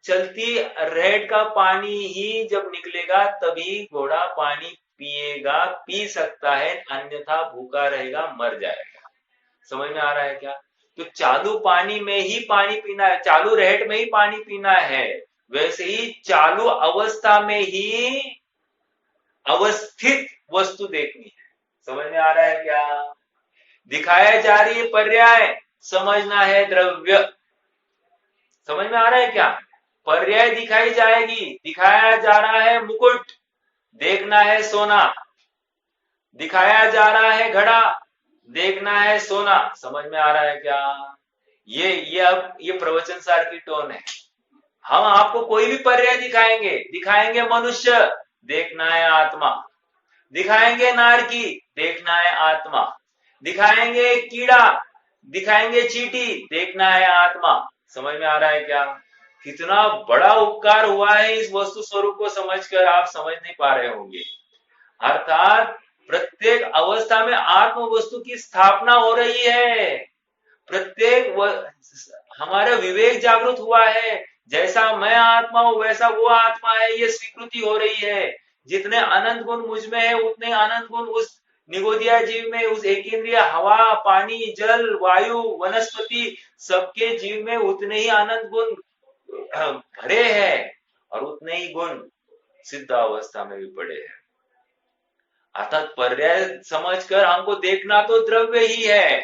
चलती रहट का पानी ही जब निकलेगा तभी घोड़ा पानी पिएगा, पी सकता है, अन्यथा भूखा रहेगा, मर जाएगा। समझ में आ रहा है क्या? तो चालू पानी में ही पानी पीना है, चालू रहट में ही पानी पीना है, वैसे ही चालू अवस्था में ही अवस्थित वस्तु देखनी है। समझ में आ रहा है क्या? दिखाया जा रही है पर्याय, समझना है द्रव्य। समझ में आ रहा है क्या? पर्याय दिखाई जाएगी, दिखाया जा रहा है मुकुट, देखना है सोना, दिखाया जा रहा है घड़ा, देखना है सोना। समझ में आ रहा है क्या? ये अब ये प्रवचन सार की टोन है। हम आपको कोई भी पर्याय दिखाएंगे, दिखाएंगे मनुष्य, देखना है आत्मा, दिखाएंगे नारकी, देखना है आत्मा, दिखाएंगे कीड़ा, दिखाएंगे चींटी, देखना है आत्मा। समझ में आ रहा है क्या? कितना बड़ा उपकार हुआ है इस वस्तु स्वरूप को समझकर, आप समझ नहीं पा रहे होंगे। अर्थात प्रत्येक अवस्था में आत्म वस्तु की स्थापना हो रही है, प्रत्येक हमारा विवेक जागृत हुआ है, जैसा मैं आत्मा हूं वैसा वो आत्मा है, ये स्वीकृति हो रही है। जितने अनंत गुण मुझ में है उतने अनंत गुण उस निगोदिया जीव में, उस एकेंद्रिय हवा पानी जल वायु वनस्पति सबके जीव में उतने ही अनंत गुण भरे हैं, और उतने ही गुण सिद्ध अवस्था में भी पड़े हैं। अर्थात पर्याय समझकर हमको देखना तो द्रव्य ही है,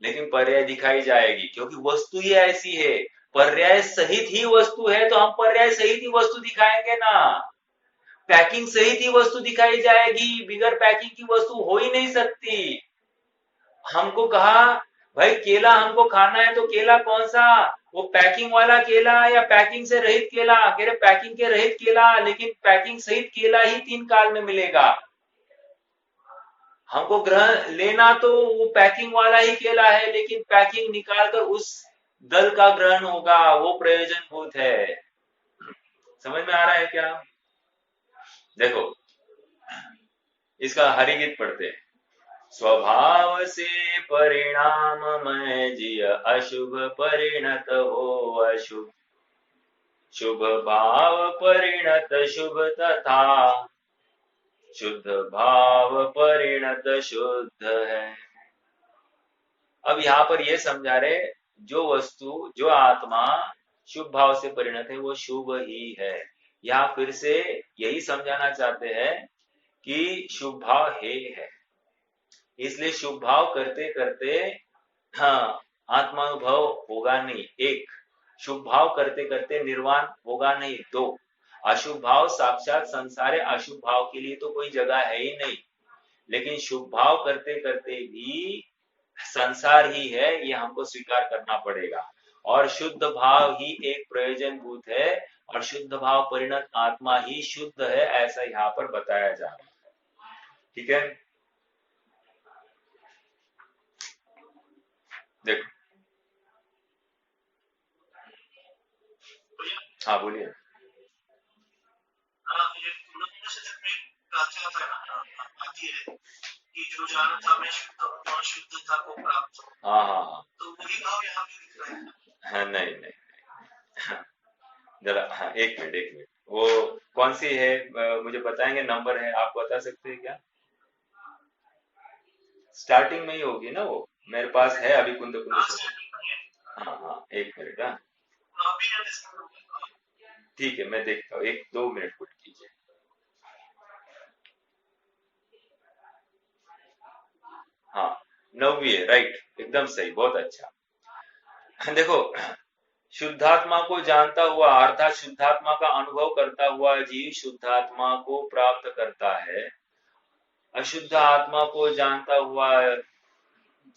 लेकिन पर्याय दिखाई जाएगी, क्योंकि वस्तु ही ऐसी है। पर्याय सहित ही वस्तु है, तो हम पर्याय सहित ही वस्तु दिखाएंगे ना। पैकिंग सहित ही वस्तु दिखाई जाएगी, बिगर पैकिंग की वस्तु हो ही नहीं सकती। हमको कहा भाई केला हमको खाना है, तो केला कौन सा, वो पैकिंग वाला केला या पैकिंग से रहित केला? कह रहे पैकिंग के रहित केला, लेकिन पैकिंग सहित केला ही 3 काल में मिलेगा। हमको ग्रहण लेना तो वो पैकिंग वाला ही केला है, लेकिन पैकिंग निकालकर उस दल का ग्रहण होगा, वो प्रयोजनभूत है। समझ में आ रहा है क्या? देखो इसका हरिगीत पढ़ते हैं। स्वभाव से परिणाम में जिय अशुभ परिणत हो अशुभ, शुभ भाव परिणत शुभ तथा, शुद्ध भाव परिणत शुद्ध है। अब यहाँ पर ये समझा रहे, जो वस्तु जो आत्मा शुभ भाव से परिणत है वो शुभ ही है। यहाँ फिर से यही समझाना चाहते हैं कि शुभ भाव है, इसलिए शुभ भाव करते करते हाँ आत्मानुभव होगा नहीं, एक शुभ भाव करते करते निर्वाण होगा नहीं, दो अशुभ भाव साक्षात संसार है, अशुभ भाव के लिए तो कोई जगह है ही नहीं, लेकिन शुभ भाव करते करते भी संसार ही है, ये हमको स्वीकार करना पड़ेगा। और शुद्ध भाव ही एक प्रयोजनभूत है, और शुद्ध भाव परिणत आत्मा ही शुद्ध है, ऐसा यहाँ पर बताया जा रहा है। ठीक है, देखो हाँ बोलिए। कि जो जान था मैं शुद्ध और शुद्धता को प्राप्त हूँ। हाँ हाँ हाँ, तो वही भाव यहाँ पे दिख रहा है। हाँ नहीं नहीं, हाँ, जरा हाँ एक मिनट, वो कौन सी है मुझे बताएंगे, नंबर है आप बता सकते हैं क्या? स्टार्टिंग में ही होगी ना वो, मेरे पास है अभी कुंद कुंद। हाँ हाँ एक मिनट, हाँ ठीक है मैं देखता हूँ, 1-2 मिनट वेट कीजिए। हाँ 9वीं है, राइट, एकदम सही, बहुत अच्छा। देखो शुद्धात्मा को जानता हुआ अर्थात शुद्धात्मा का अनुभव करता हुआ जीव शुद्धात्मा को प्राप्त करता है, अशुद्ध आत्मा को जानता हुआ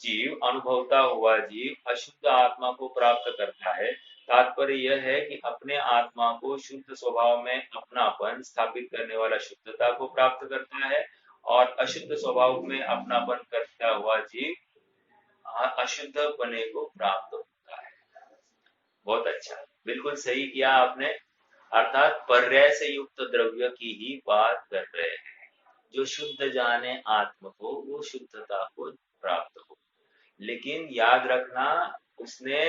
जीव अनुभवता हुआ जीव अशुद्ध आत्मा को प्राप्त करता है। तात्पर्य यह है कि अपने आत्मा को शुद्ध स्वभाव में अपनापन स्थापित करने वाला शुद्धता को प्राप्त करता है, और अशुद्ध स्वभाव में अपनापन करता हुआ जीव अशुद्ध पने को प्राप्त होता है। बहुत अच्छा, बिल्कुल सही किया आपने, अर्थात पर्याय से युक्त द्रव्य की ही बात कर रहे हैं। जो शुद्ध जाने आत्म को वो शुद्धता को प्राप्त हो, लेकिन याद रखना उसने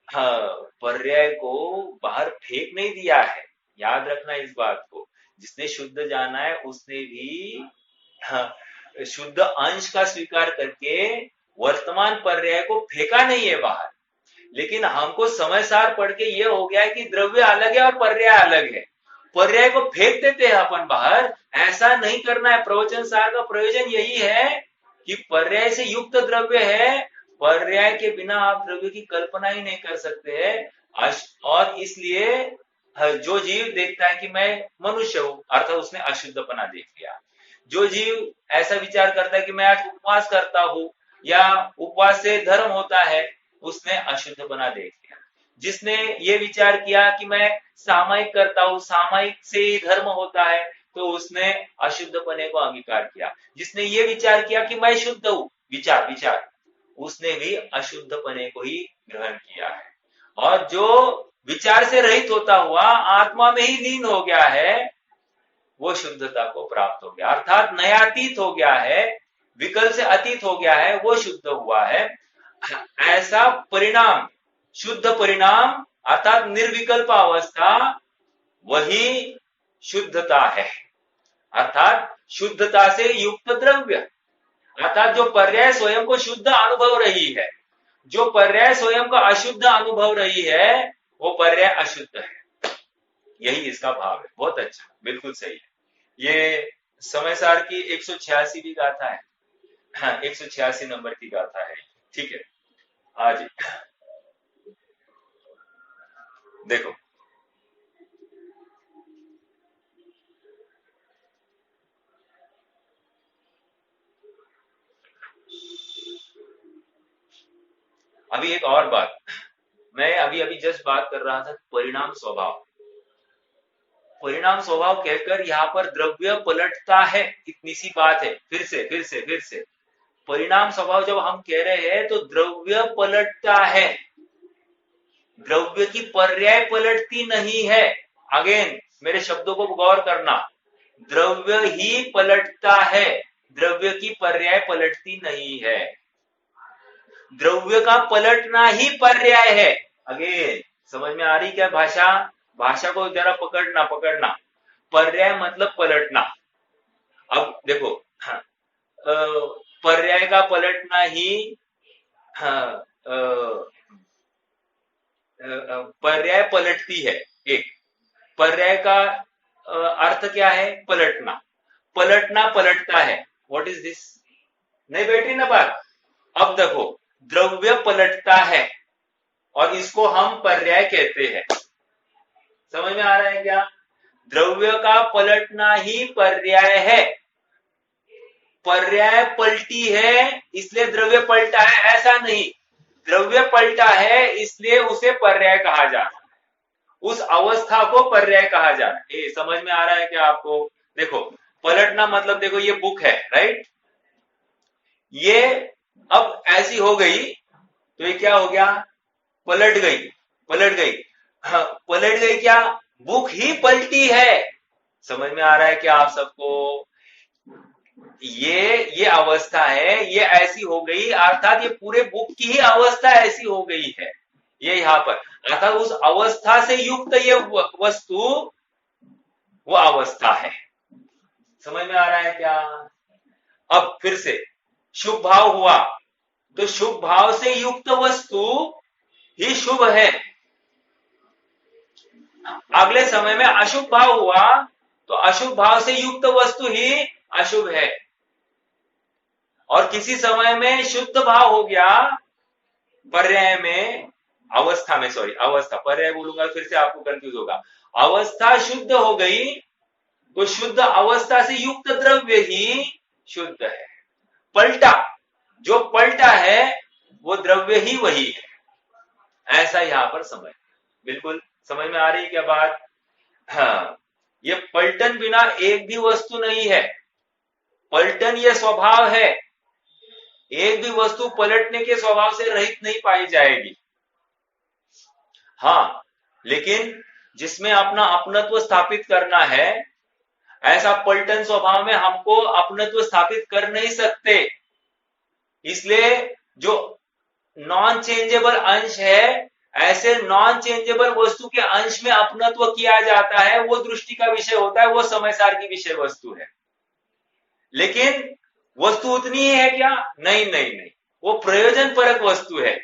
पर्याय को बाहर फेंक नहीं दिया है, याद रखना इस बात को। जिसने शुद्ध जाना है उसने भी शुद्ध अंश का स्वीकार करके वर्तमान पर्याय को फेंका नहीं है बाहर, लेकिन हमको समय सार पढ़ के ये हो गया है कि द्रव्य अलग है और पर्याय अलग है, पर्याय को फेंक देते हैं अपन बाहर। ऐसा नहीं करना है, प्रवचन सार का प्रयोजन यही है कि पर्याय से युक्त द्रव्य है, पर्याय के बिना आप द्रव्य की कल्पना ही नहीं कर सकते हैं। और इसलिए जो जीव देखता है कि मैं मनुष्य हूं, अर्थात उसने अशुद्धपना देख लिया। जो जीव ऐसा विचार करता है कि मैं आज उपवास करता हूं या उपवास से धर्म होता है, उसने अशुद्धपना देख लिया। जिसने ये विचार किया कि मैं सामायिक करता हूं, सामायिक से ही धर्म होता है, तो उसने अशुद्धपने को अंगीकार किया। जिसने ये विचार किया कि मैं शुद्ध हूं, विचार उसने भी अशुद्धपने को ही ग्रहण किया है। और जो विचार से रहित होता हुआ आत्मा में ही लीन हो गया है, वो शुद्धता को प्राप्त हो गया, अर्थात नयातीत हो गया है, विकल्प से अतीत हो गया है, वो शुद्ध हुआ है। ऐसा परिणाम, शुद्ध परिणाम अर्थात निर्विकल्प अवस्था, वही शुद्धता है, अर्थात शुद्धता से युक्त द्रव्य, अर्थात जो पर्याय स्वयं को शुद्ध अनुभव रही है, जो पर्याय स्वयं को अशुद्ध अनुभव रही है, वो पर्याय अशुद्ध है, यही इसका भाव है। बहुत अच्छा, बिल्कुल सही है। ये समय सार की 186वीं गाथा है, हाँ 186 नंबर की गाथा है, ठीक है। हाँ जी, देखो अभी एक और बात, मैं अभी अभी जस्ट बात कर रहा था परिणाम स्वभाव। परिणाम स्वभाव कहकर यहाँ पर द्रव्य पलटता है, इतनी सी बात है। फिर से परिणाम स्वभाव जब हम कह रहे हैं तो द्रव्य पलटता है, द्रव्य की पर्याय पलटती नहीं है। अगेन मेरे शब्दों को गौर करना, द्रव्य ही पलटता है, द्रव्य की पर्याय पलटती नहीं है। द्रव्य का पलटना ही पर्याय है। अगेन समझ में आ रही क्या भाषा? भाषा को जरा पकड़ना। पर्याय मतलब पलटना। अब देखो, हाँ, पर्याय का पलटना ही, हाँ, पर्याय पलटती है। एक पर्याय का अर्थ क्या है? पलटना। पलटना पलटता है, व्हाट इज दिस? नहीं बैठ रही ना बात? अब देखो, द्रव्य पलटता है और इसको हम पर्याय कहते हैं। समझ में आ रहा है क्या? द्रव्य का पलटना ही पर्याय है। पर्याय पलटी है इसलिए द्रव्य पलटा है, ऐसा नहीं। द्रव्य पलटा है इसलिए उसे पर्याय कहा जाता है, उस अवस्था को पर्याय कहा जाता है। समझ में आ रहा है क्या आपको? देखो, पलटना मतलब देखो ये बुक है, राइट? ये अब ऐसी हो गई तो ये क्या हो गया? पलट गई। पलट गई, हाँ, पलट गई क्या? बुक ही पलटी है। समझ में आ रहा है क्या आप सबको? ये अवस्था है, ये ऐसी हो गई, अर्थात ये पूरे बुक की ही अवस्था ऐसी हो गई है। ये यहाँ पर अर्थात उस अवस्था से युक्त ये वस्तु वो अवस्था है। समझ में आ रहा है क्या? अब फिर से शुभ भाव हुआ तो शुभ भाव से युक्त वस्तु ही शुभ है। अगले समय में अशुभ भाव हुआ तो अशुभ भाव से युक्त वस्तु ही अशुभ है। और किसी समय में शुद्ध भाव हो गया, पर्याय में, अवस्था में, सॉरी अवस्था, पर्याय बोलूंगा फिर से आपको कंफ्यूज होगा। अवस्था शुद्ध हो गई तो शुद्ध अवस्था से युक्त द्रव्य ही शुद्ध है। पलटा, जो पलटा है वो द्रव्य ही वही है, ऐसा यहां पर समझ। बिल्कुल समझ में आ रही है क्या बात? हाँ, ये पलटन बिना एक भी वस्तु नहीं है। पलटन ये स्वभाव है, एक भी वस्तु पलटने के स्वभाव से रहित नहीं पाई जाएगी। हाँ, लेकिन जिसमें अपना अपनत्व स्थापित करना है, ऐसा पलटन स्वभाव में हमको अपनत्व स्थापित कर नहीं सकते। इसलिए जो नॉन चेंजेबल अंश है, ऐसे नॉन चेंजेबल वस्तु के अंश में अपनत्व किया जाता है, वो दृष्टि का विषय होता है, वो समय सार की विषय वस्तु है। लेकिन वस्तु उतनी ही है क्या? नहीं, वो प्रयोजन परक वस्तु है।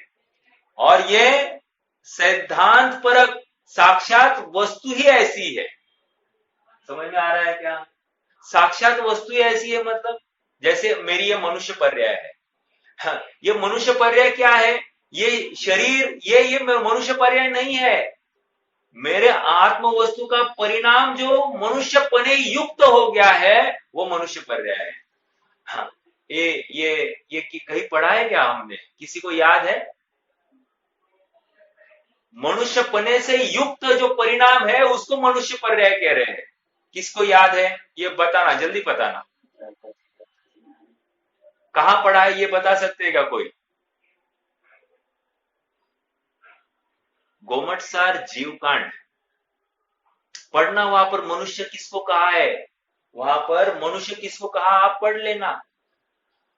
और ये सिद्धांत परक साक्षात वस्तु ही ऐसी है। समझ में आ रहा है क्या? साक्षात वस्तु ही ऐसी है, मतलब जैसे मेरी ये मनुष्य पर्याय है। हाँ, ये मनुष्य पर्याय क्या है? ये शरीर, ये मनुष्य पर्याय नहीं है। मेरे आत्म वस्तु का परिणाम जो मनुष्य पने युक्त हो गया है, वो मनुष्य पर्याय है। हाँ, ये कहीं पढ़ा है क्या हमने? किसी को याद है? मनुष्य पने से युक्त जो परिणाम है उसको मनुष्य पर्याय कह रहे हैं। किसको याद है? ये बताना, जल्दी बताना। कहां पढ़ा है ये बता सकते हैं क्या कोई? गोमटसार जीवकांड पढ़ना। वहां पर मनुष्य किसको कहा है? वहां पर मनुष्य किसको कहा आप पढ़ लेना।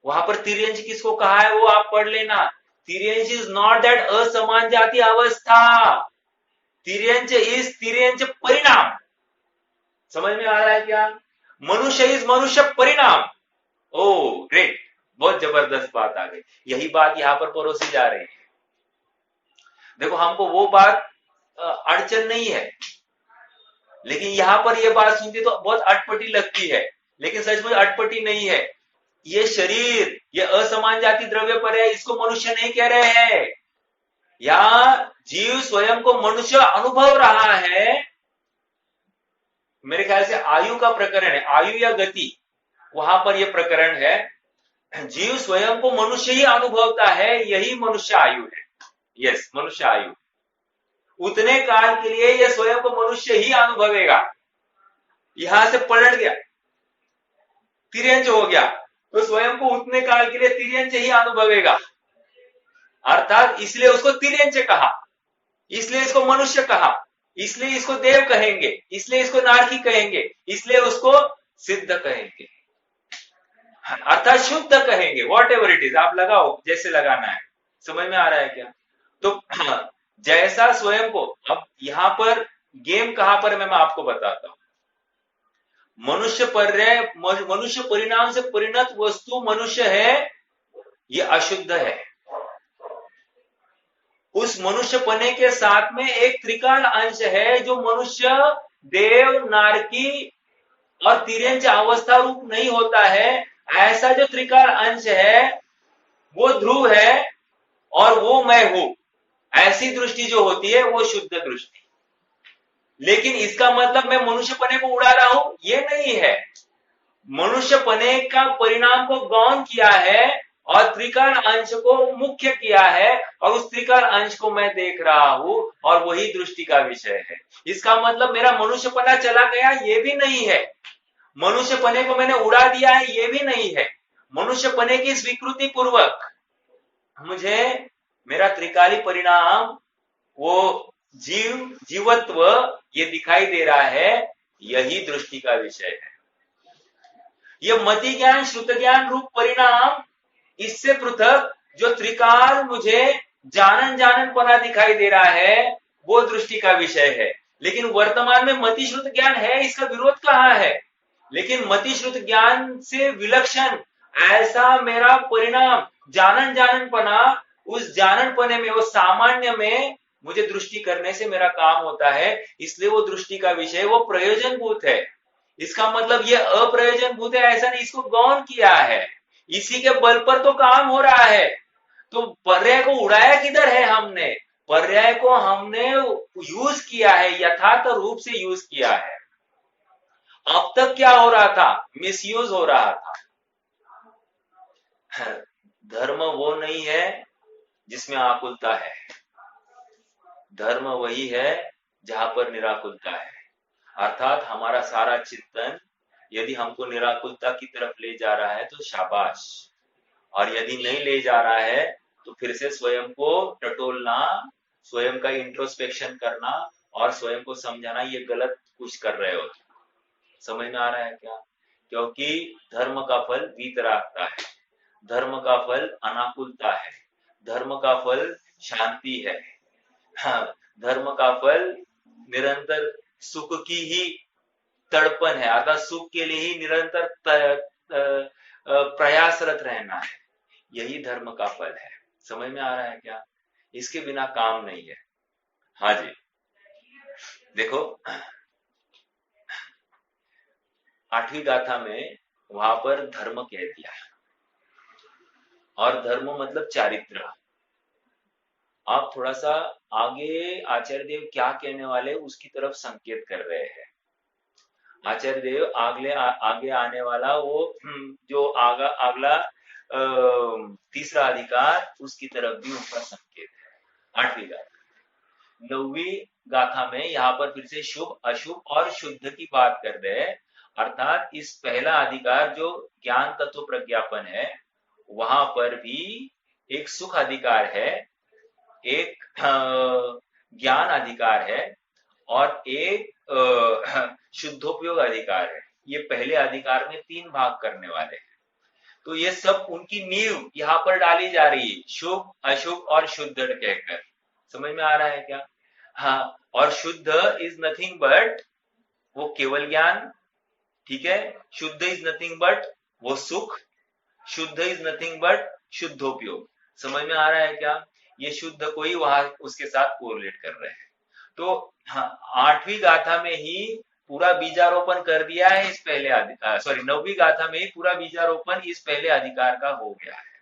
वहां पर तिर्यंज किसको कहा है वो आप पढ़ लेना। तिर्यंज इज नॉट दैट असमान जाति अवस्था, तिर्यंज इज तिर्यंज परिणाम। समझ में आ रहा है क्या? मनुष्य इज मनुष्य परिणाम। ओ ग्रेट, बहुत जबरदस्त बात आ गई। यही बात यहां पर परोसी जा रही है। देखो, हमको वो बात अड़चन नहीं है, लेकिन यहां पर ये बात सुनती तो बहुत अटपटी लगती है, लेकिन सच में अटपटी नहीं है। ये शरीर, ये असमान जाति द्रव्य पर है, इसको मनुष्य नहीं कह रहे हैं। या जीव स्वयं को मनुष्य अनुभव रहा है, मेरे ख्याल से आयु का प्रकरण है, आयु या गति, वहां पर यह प्रकरण है। जीव स्वयं को मनुष्य ही अनुभवता है, यही मनुष्य आयु है। यस, मनुष्य आयु। उतने काल के लिए यह स्वयं को मनुष्य ही अनुभवेगा। यहां से पलट गया, तिर्यंच हो गया, तो स्वयं को उतने काल के लिए तिर्यंच ही अनुभवेगा। अर्थात इसलिए उसको तिर्यंच कहा, इसलिए इसको मनुष्य कहा, इसलिए इसको देव कहेंगे, इसलिए इसको नारकी कहेंगे, इसलिए उसको सिद्ध कहेंगे, अर्थात शुद्ध कहेंगे। वॉट एवर इट इज, आप लगाओ जैसे लगाना है। समझ में आ रहा है क्या? तो जैसा स्वयं को, अब यहां पर गेम कहां पर मैं आपको बताता हूं। मनुष्य परिणाम से परिणत वस्तु मनुष्य है, ये अशुद्ध है। उस मनुष्य पने के साथ में एक त्रिकाल अंश है जो मनुष्य, देव, नारकी और तिर्यंच अवस्था रूप नहीं होता है। ऐसा जो त्रिकाल अंश है वो ध्रुव है और वो मैं हूं, ऐसी दृष्टि जो होती है वो शुद्ध दृष्टि। लेकिन इसका मतलब मैं मनुष्य पने को उड़ा रहा हूं, ये नहीं है। मनुष्य पने का परिणाम को गौण किया है और त्रिकाल अंश को मुख्य किया है, और उस त्रिकाल अंश को मैं देख रहा हूं, और वही दृष्टि का विषय है। इसका मतलब मेरा मनुष्य पना चला गया, ये भी नहीं है। मनुष्य पने को मैंने उड़ा दिया है, ये भी नहीं है। मनुष्य पने की स्वीकृति पूर्वक मुझे मेरा त्रिकाली परिणाम, वो जीवत्व, ये दिखाई दे रहा है, यही दृष्टि का विषय है। ये मति ज्ञान, श्रुत ज्ञान रूप परिणाम, इससे पृथक जो त्रिकाल मुझे जानन पना दिखाई दे रहा है, वो दृष्टि का विषय है। लेकिन वर्तमान में मति श्रुत ज्ञान है, इसका विरोध कहां है? लेकिन मति श्रुत ज्ञान से विलक्षण ऐसा मेरा परिणाम जानन पना, उस जानन पने में, वो सामान्य में मुझे दृष्टि करने से मेरा काम होता है, इसलिए वो दृष्टि का विषय, वो प्रयोजनभूत है। इसका मतलब ये अप्रयोजनभूत है ऐसा नहीं, इसको गौण किया है, इसी के बल पर तो काम हो रहा है। तो पर्याय को उड़ाया किधर है हमने? पर्याय को हमने यूज किया है, यथार्थ रूप से यूज किया है। अब तक क्या हो रहा था? मिसयूज हो रहा था। धर्म वो नहीं है जिसमें आकुलता है, धर्म वही है जहां पर निराकुलता है। अर्थात हमारा सारा चिंतन यदि हमको निराकुलता की तरफ ले जा रहा है तो शाबाश, और यदि नहीं ले जा रहा है तो फिर से स्वयं को टटोलना, स्वयं का इंट्रोस्पेक्शन करना और स्वयं को समझाना, ये गलत कुछ कर रहे हो। समझ में आ रहा है क्या? क्योंकि धर्म का फल वीतरागता है, धर्म का फल अनाकुलता है, धर्म का फल शांति है। हाँ, धर्म का फल निरंतर सुख की ही तड़पन है, अर्थात सुख के लिए ही निरंतर प्रयासरत रहना है, यही धर्म का फल है। समझ में आ रहा है क्या? इसके बिना काम नहीं है। हाँ जी, देखो 8वीं गाथा में वहां पर धर्म कह दिया, और धर्म मतलब चारित्र। आप थोड़ा सा आगे आचार्य देव क्या कहने वाले उसकी तरफ संकेत कर रहे हैं। आचार्य देव आगे आने वाला वो जो अगला तीसरा अधिकार, उसकी तरफ भी उनका संकेत है। 8वीं गाथा। 9वीं गाथा में यहाँ पर फिर से शुभ, अशुभ और शुद्ध की बात कर रहे हैं। अर्थात इस पहला अधिकार जो ज्ञान तत्व प्रज्ञापन है, वहां पर भी एक सुख अधिकार है, एक ज्ञान अधिकार है, और एक शुद्धोपयोग अधिकार है। ये पहले अधिकार में 3 भाग करने वाले हैं। तो ये सब उनकी नींव यहाँ पर डाली जा रही है, शुभ, अशुभ और शुद्ध कहकर। समझ में आ रहा है क्या? हाँ, और शुद्ध इज नथिंग बट वो केवल ज्ञान, ठीक है। शुद्ध इज नथिंग बट वो सुख, शुद्ध इज नथिंग बट शुद्धोपयोग। समझ में आ रहा है क्या? ये शुद्ध को ही वहां उसके साथ कोरिलेट कर रहे हैं। तो हाँ, 8वीं गाथा में ही पूरा बीजारोपण कर दिया है इस पहले 9वीं गाथा में ही पूरा बीजारोपण इस पहले अधिकार का हो गया है।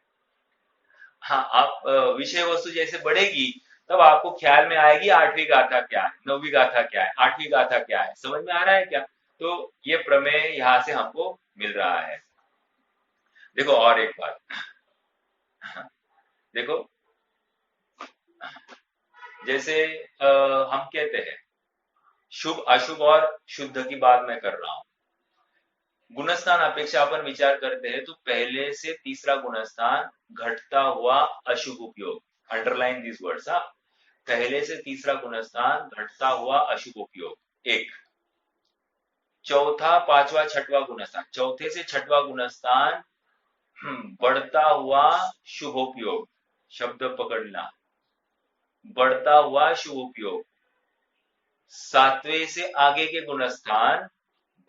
हाँ, आप विषय वस्तु जैसे बढ़ेगी तब आपको ख्याल में आएगी आठवीं गाथा क्या है, नौवीं गाथा क्या है, आठवीं गाथा क्या है। समझ में आ रहा है क्या? तो ये प्रमेय यहां से हमको मिल रहा है। देखो और एक बात, देखो जैसे हम कहते हैं शुभ अशुभ और शुद्ध की बात मैं कर रहा हूं। गुणस्थान अपेक्षा अपन विचार करते हैं तो पहले से तीसरा गुणस्थान घटता हुआ अशुभ उपयोग, अंडरलाइन दिस वर्ड्स। पहले से तीसरा गुणस्थान घटता हुआ अशुभ उपयोग एक। चौथा पांचवा छठवा गुणस्थान, चौथे से छठवा गुणस्थान बढ़ता हुआ शुभोपयोग, शब्द पकड़ना, बढ़ता हुआ शुभ उपयोग। सातवें से आगे के गुणस्थान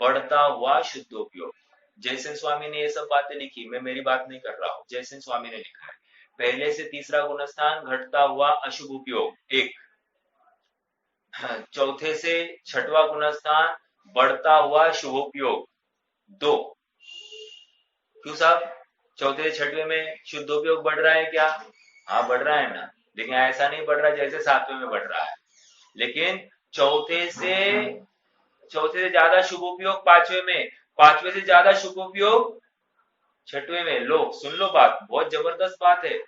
बढ़ता हुआ शुद्धोपयोग। जयसेन स्वामी ने ये सब बातें लिखी, मैं मेरी बात नहीं कर रहा हूं, जयसेन स्वामी ने लिखा है। पहले से तीसरा गुणस्थान घटता हुआ अशुभ उपयोग एक। चौथे से छठवा गुणस्थान बढ़ता हुआ शुभोपयोग दो। क्यों साहब, चौथे से छठवे में शुद्धोपयोग बढ़ रहा है क्या? हाँ बढ़ रहा है ना, लेकिन ऐसा नहीं बढ़ रहा जैसे सातवें में बढ़ रहा है। लेकिन चौथे से ज्यादा शुभ उपयोग पांचवे में, पांचवे से ज्यादा शुभ उपयोग छठवें में। लो सुन लो बात, बहुत जबरदस्त बात है,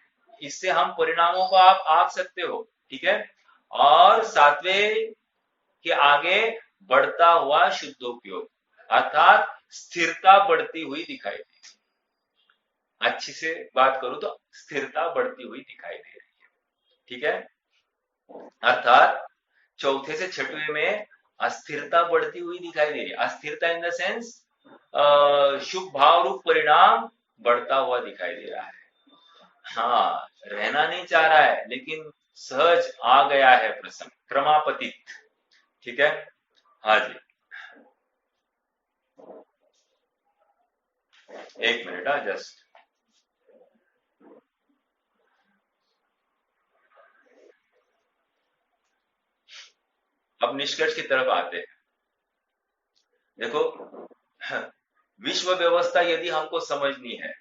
इससे हम परिणामों को आप आंक सकते हो, ठीक है। और सातवें के आगे बढ़ता हुआ शुद्धोपयोग, अर्थात स्थिरता बढ़ती हुई दिखाई दे रही है। अच्छी से बात करूं तो स्थिरता बढ़ती हुई दिखाई दे रही है, ठीक है। अर्थात चौथे से छठवें में अस्थिरता बढ़ती हुई दिखाई दे रही है। अस्थिरता इन द सेंस शुभ भाव रूप परिणाम बढ़ता हुआ दिखाई दे रहा है। हाँ, रहना नहीं चाह रहा है लेकिन सहज आ गया है प्रसंग, क्रमापतित, ठीक है। हाँ जी, एक मिनट, जस्ट अब निष्कर्ष की तरफ आते हैं। देखो, विश्व व्यवस्था यदि हमको समझनी है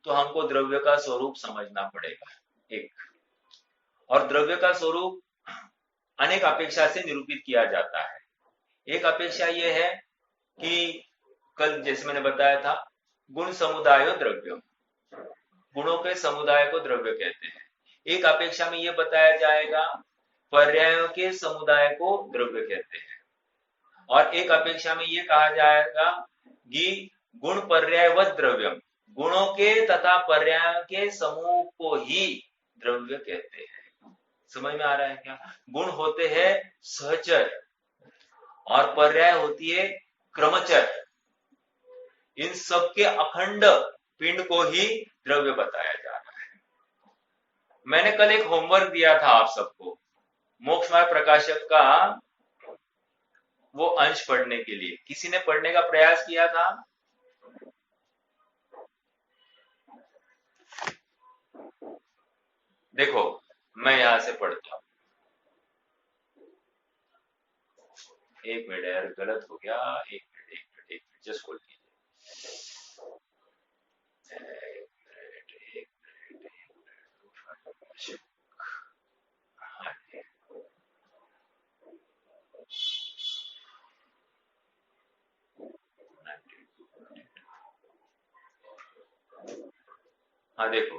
तो हमको द्रव्य का स्वरूप समझना पड़ेगा एक। और द्रव्य का स्वरूप अनेक अपेक्षा से निरूपित किया जाता है। एक अपेक्षा यह है कि कल जैसे मैंने बताया था, गुण समुदाय द्रव्य, गुणों के समुदाय को द्रव्य कहते हैं। एक अपेक्षा में यह बताया जाएगा पर्यायों के समुदाय को द्रव्य कहते हैं। और एक अपेक्षा में यह कहा जाएगा कि गुण पर्यायवत द्रव्यम, गुणों के तथा पर्यायों के समूह को ही द्रव्य कहते हैं। समझ में आ रहा है क्या? गुण होते हैं सहचर और पर्याय होती है क्रमचर। इन सबके अखंड पिंड को ही द्रव्य बताया जा रहा है। मैंने कल एक होमवर्क दिया था आप सबको, मोक्षमार्ग प्रकाशक का वो अंश पढ़ने के लिए। किसी ने पढ़ने का प्रयास किया था? देखो मैं यहां से पढ़ता हूं, एक मिनट यार, गलत हो गया, एक मिनट एक मिनट एक मिनट, जस्ट खोल लीजिए। हाँ देखो,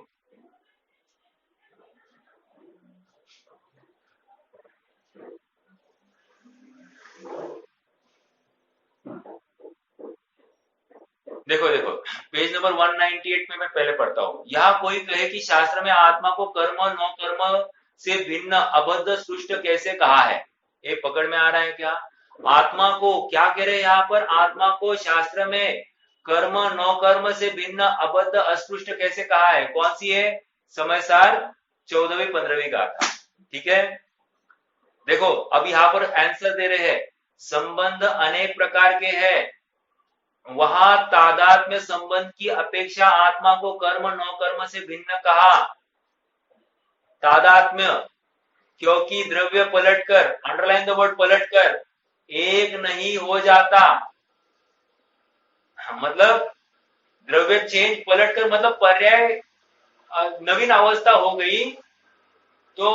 देखो देखो पेज नंबर 198 में मैं पहले पढ़ता हूं। यह कोई कहे कि शास्त्र में आत्मा को कर्म नौ कर्म से भिन्न अबद्ध सृष्ट कैसे कहा है? ये पकड़ में आ रहा है क्या? आत्मा को क्या कह रहे हैं यहाँ पर? आत्मा को शास्त्र में कर्म नौ कर्म से भिन्न अबद्ध अस्पृष्ट कैसे कहा है? कौन सी है? समय सार 14वीं 15वीं गाथा, ठीक है। देखो अब यहाँ पर आंसर दे रहे हैं, संबंध अनेक प्रकार के हैं, वहां तादात्म्य संबंध की अपेक्षा आत्मा को कर्म नौ कर्म से भिन्न कहा। तादात्म्य, क्योंकि द्रव्य पलटकर, अंडरलाइन द वर्ड पलटकर, एक नहीं हो जाता। मतलब द्रव्य चेंज पलटकर मतलब पर्याय नवीन अवस्था हो गई तो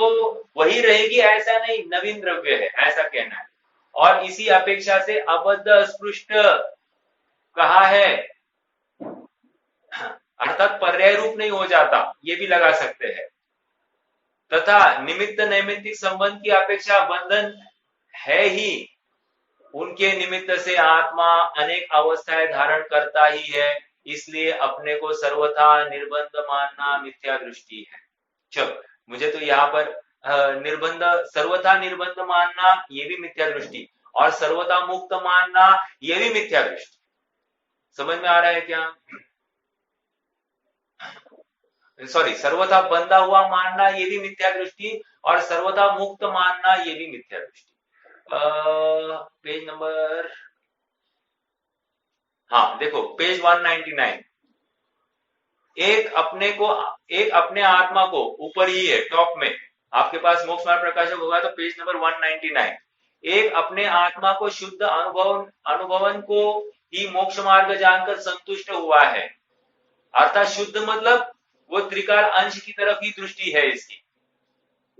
वही रहेगी ऐसा नहीं, नवीन द्रव्य है ऐसा कहना है। और इसी अपेक्षा से अबद्ध अस्पृष्ट कहा है, अर्थात पर्याय रूप नहीं हो जाता, ये भी लगा सकते हैं। तथा निमित्त नैमित्तिक संबंध की अपेक्षा बंधन है ही, उनके निमित्त से आत्मा अनेक अवस्थाएं धारण करता ही है, इसलिए अपने को सर्वथा निर्बंध मानना मिथ्या दृष्टि है। चलो, मुझे तो यहाँ पर निर्बंध, सर्वथा निर्बंध मानना ये भी मिथ्या दृष्टि, और सर्वथा मुक्त मानना ये भी मिथ्या दृष्टि। समझ में आ रहा है क्या? सॉरी, सर्वथा बंधा हुआ मानना ये भी मिथ्या दृष्टि, और सर्वथा मुक्त मानना ये भी मिथ्या दृष्टि। पेज नंबर, हाँ देखो, पेज 199। एक अपने आत्मा को, ऊपर ही है टॉप में, आपके पास मोक्ष मार्ग प्रकाशक होगा तो पेज नंबर 199। एक अपने आत्मा को शुद्ध अनुभवन को ही मोक्ष मार्ग जानकर संतुष्ट हुआ है। अर्थात शुद्ध मतलब वो त्रिकाल अंश की तरफ ही दृष्टि है इसकी।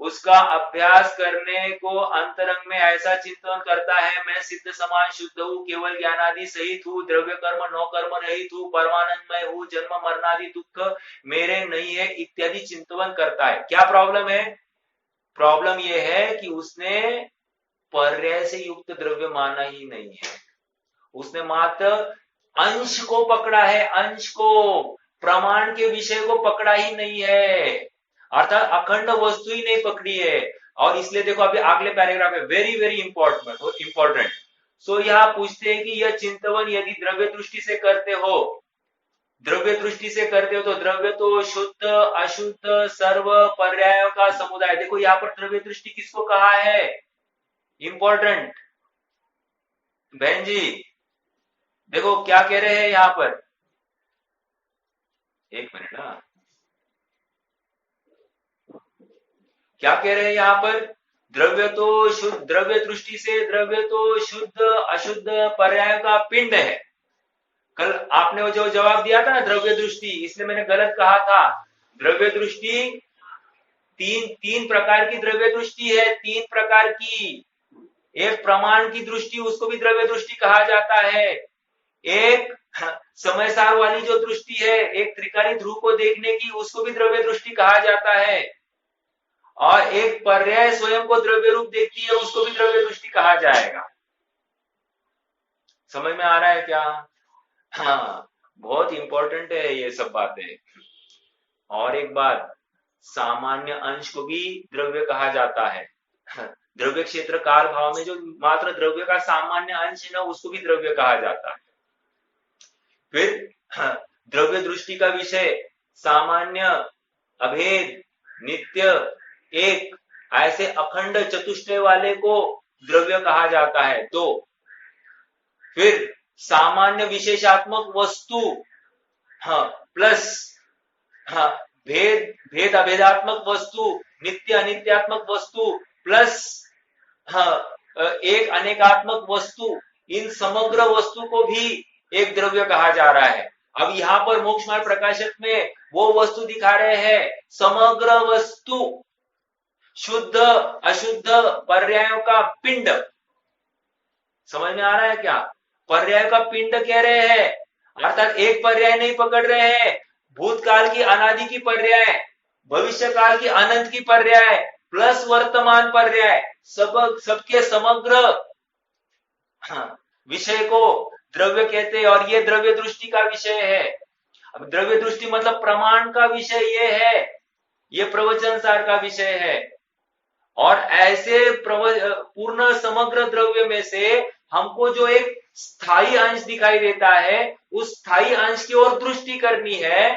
उसका अभ्यास करने को अंतरंग में ऐसा चिंतन करता है, मैं सिद्ध समान शुद्ध हूँ, केवल ज्ञानादि सहित हूँ, द्रव्य कर्म नौ कर्म रहित हूँ, परमानंदमय हूँ, जन्म मरणादि दुख मेरे नहीं है, इत्यादि चिंतन करता है। क्या प्रॉब्लम है? प्रॉब्लम यह है कि उसने पर्याय से युक्त द्रव्य माना ही नहीं है, उसने मात्र अंश को पकड़ा है, अंश को, प्रमाण के विषय को पकड़ा ही नहीं है, अर्थात अखंड वस्तु ही नहीं पकड़ी है। और इसलिए देखो अभी अगले पैराग्राफ है, वेरी वेरी इंपॉर्टेंट। सो यहाँ पूछते हैं कि यह चिंतन यदि द्रव्य दृष्टि से करते हो, द्रव्य दृष्टि से करते हो तो द्रव्य तो शुद्ध अशुद्ध सर्व पर्यायों का समुदाय। देखो यहाँ पर द्रव्य दृष्टि किसको कहा है? इंपॉर्टेंट बहन जी, देखो क्या कह रहे हैं यहाँ पर, एक मिनट, हाँ क्या कह रहे हैं यहाँ पर? द्रव्य तो शुद्ध, द्रव्य दृष्टि से द्रव्य तो शुद्ध अशुद्ध पर्याय का पिंड है। कल आपने वो जो जवाब दिया था ना द्रव्य दृष्टि, इसलिए मैंने गलत कहा था। द्रव्य दृष्टि तीन प्रकार की द्रव्य दृष्टि है, तीन प्रकार की। एक प्रमाण की दृष्टि, उसको भी द्रव्य दृष्टि कहा जाता है। एक समय सार वाली जो दृष्टि है, एक त्रिकाली ध्रुव को देखने की, उसको भी द्रव्य दृष्टि कहा जाता है। और एक पर्याय स्वयं को द्रव्य रूप देखती है, उसको भी द्रव्य दृष्टि कहा जाएगा। समझ में आ रहा है क्या? हाँ, बहुत इंपॉर्टेंट है ये सब बातें। और एक बात, सामान्य अंश को भी द्रव्य कहा जाता है। द्रव्य क्षेत्र काल भाव में जो मात्र द्रव्य का सामान्य अंश है ना, उसको भी द्रव्य कहा जाता है। फिर द्रव्य दृष्टि का विषय सामान्य, अभेद, नित्य, एक, ऐसे अखंड चतुष्टय वाले को द्रव्य कहा जाता है। तो फिर सामान्य विशेषात्मक वस्तु, हाँ, प्लस हाँ, भेद अभेदात्मक वस्तु, नित्य अनित्यात्मक वस्तु, प्लस हाँ, एक अनेकात्मक वस्तु, इन समग्र वस्तु को भी एक द्रव्य कहा जा रहा है। अब यहाँ पर मोक्ष मार्ग प्रकाशक में वो वस्तु दिखा रहे हैं, समग्र वस्तु, शुद्ध अशुद्ध पर्यायों का पिंड। समझ में आ रहा है क्या? पर्याय का पिंड कह रहे हैं, अर्थात एक पर्याय नहीं पकड़ रहे हैं, भूतकाल की अनादि की पर्याय, भविष्य काल की अनंत की पर्याय, प्लस वर्तमान पर्याय, सबके समग्र विषय को द्रव्य कहते हैं। और ये द्रव्य दृष्टि का विषय है। अब द्रव्य दृष्टि मतलब प्रमाण का विषय ये है, ये प्रवचन सार का विषय है। और ऐसे पूर्ण समग्र द्रव्य में से हमको जो एक स्थायी अंश दिखाई देता है, उस स्थायी अंश की ओर दृष्टि करनी है,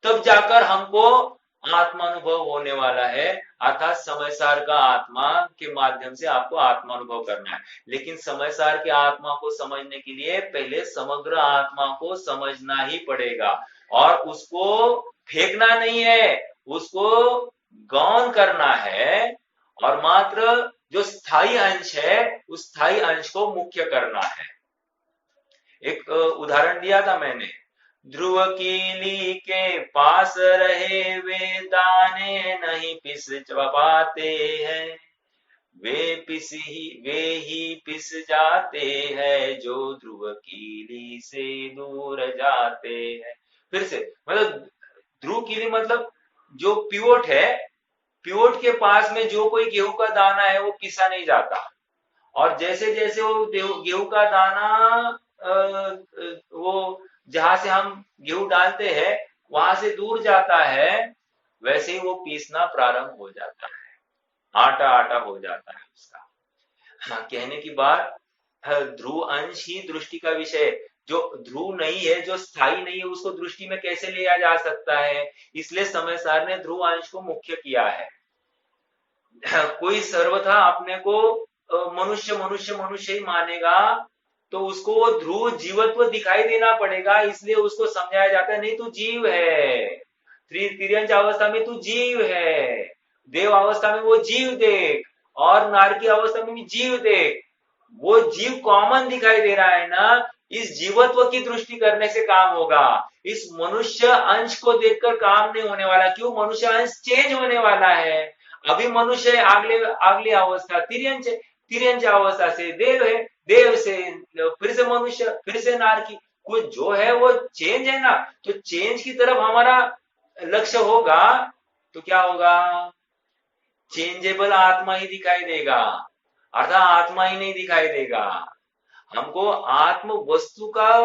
तब जाकर हमको आत्मानुभव होने वाला है। अर्थात समयसार का आत्मा के माध्यम से आपको आत्मानुभव करना है। लेकिन समयसार के आत्मा को समझने के लिए पहले समग्र आत्मा को समझना ही पड़ेगा, और उसको फेंकना नहीं है, उसको गौण करना है, और मात्र जो स्थायी अंश है उस स्थायी अंश को मुख्य करना है। एक उदाहरण दिया था मैंने, ध्रुव कीली के पास रहे वे दाने नहीं पिस पाते हैं, वे ही पिस जाते हैं जो ध्रुव कीली से दूर जाते हैं। फिर से मतलब ध्रुव कीली मतलब जो पिवोट है, पिवोट के पास में जो कोई गेहूं का दाना है वो पिसा नहीं जाता, और जैसे जैसे वो गेहूं का दाना वो जहां से हम गेहूं डालते हैं वहां से दूर जाता है, वैसे ही वो पीसना प्रारंभ हो जाता है, आटा आटा हो जाता है उसका। हाँ, कहने की बात, ध्रुव अंश ही दृष्टि का विषय है। जो ध्रुव नहीं है, जो स्थायी नहीं है, उसको दृष्टि में कैसे लिया जा सकता है, इसलिए समय सार ने ध्रुव अंश को मुख्य किया है। कोई सर्वथा अपने को मनुष्य मनुष्य मनुष्य ही मानेगा तो उसको वो ध्रुव जीवत्व दिखाई देना पड़ेगा, इसलिए उसको समझाया जाता है नहीं तू जीव है, तिर्यंच अवस्था में तू जीव है, देव अवस्था में वो जीव देख, और नारकी अवस्था में भी जीव देख, वो जीव कॉमन दिखाई दे रहा है ना, इस जीवत्व की दृष्टि करने से काम होगा। इस मनुष्य अंश को देखकर काम नहीं होने वाला, क्यों? मनुष्य अंश चेंज होने वाला है। अभी मनुष्य अगले अगली अवस्था तिर्यंच, तिर्यंच अवस्था से देव है, देव से फिर से मनुष्य, फिर से नारकी, कुछ जो है वो चेंज है ना, तो चेंज की तरफ हमारा लक्ष्य होगा तो क्या होगा? चेंजेबल आत्मा ही दिखाई देगा, अर्थात आत्मा ही नहीं दिखाई देगा। हमको आत्म वस्तु का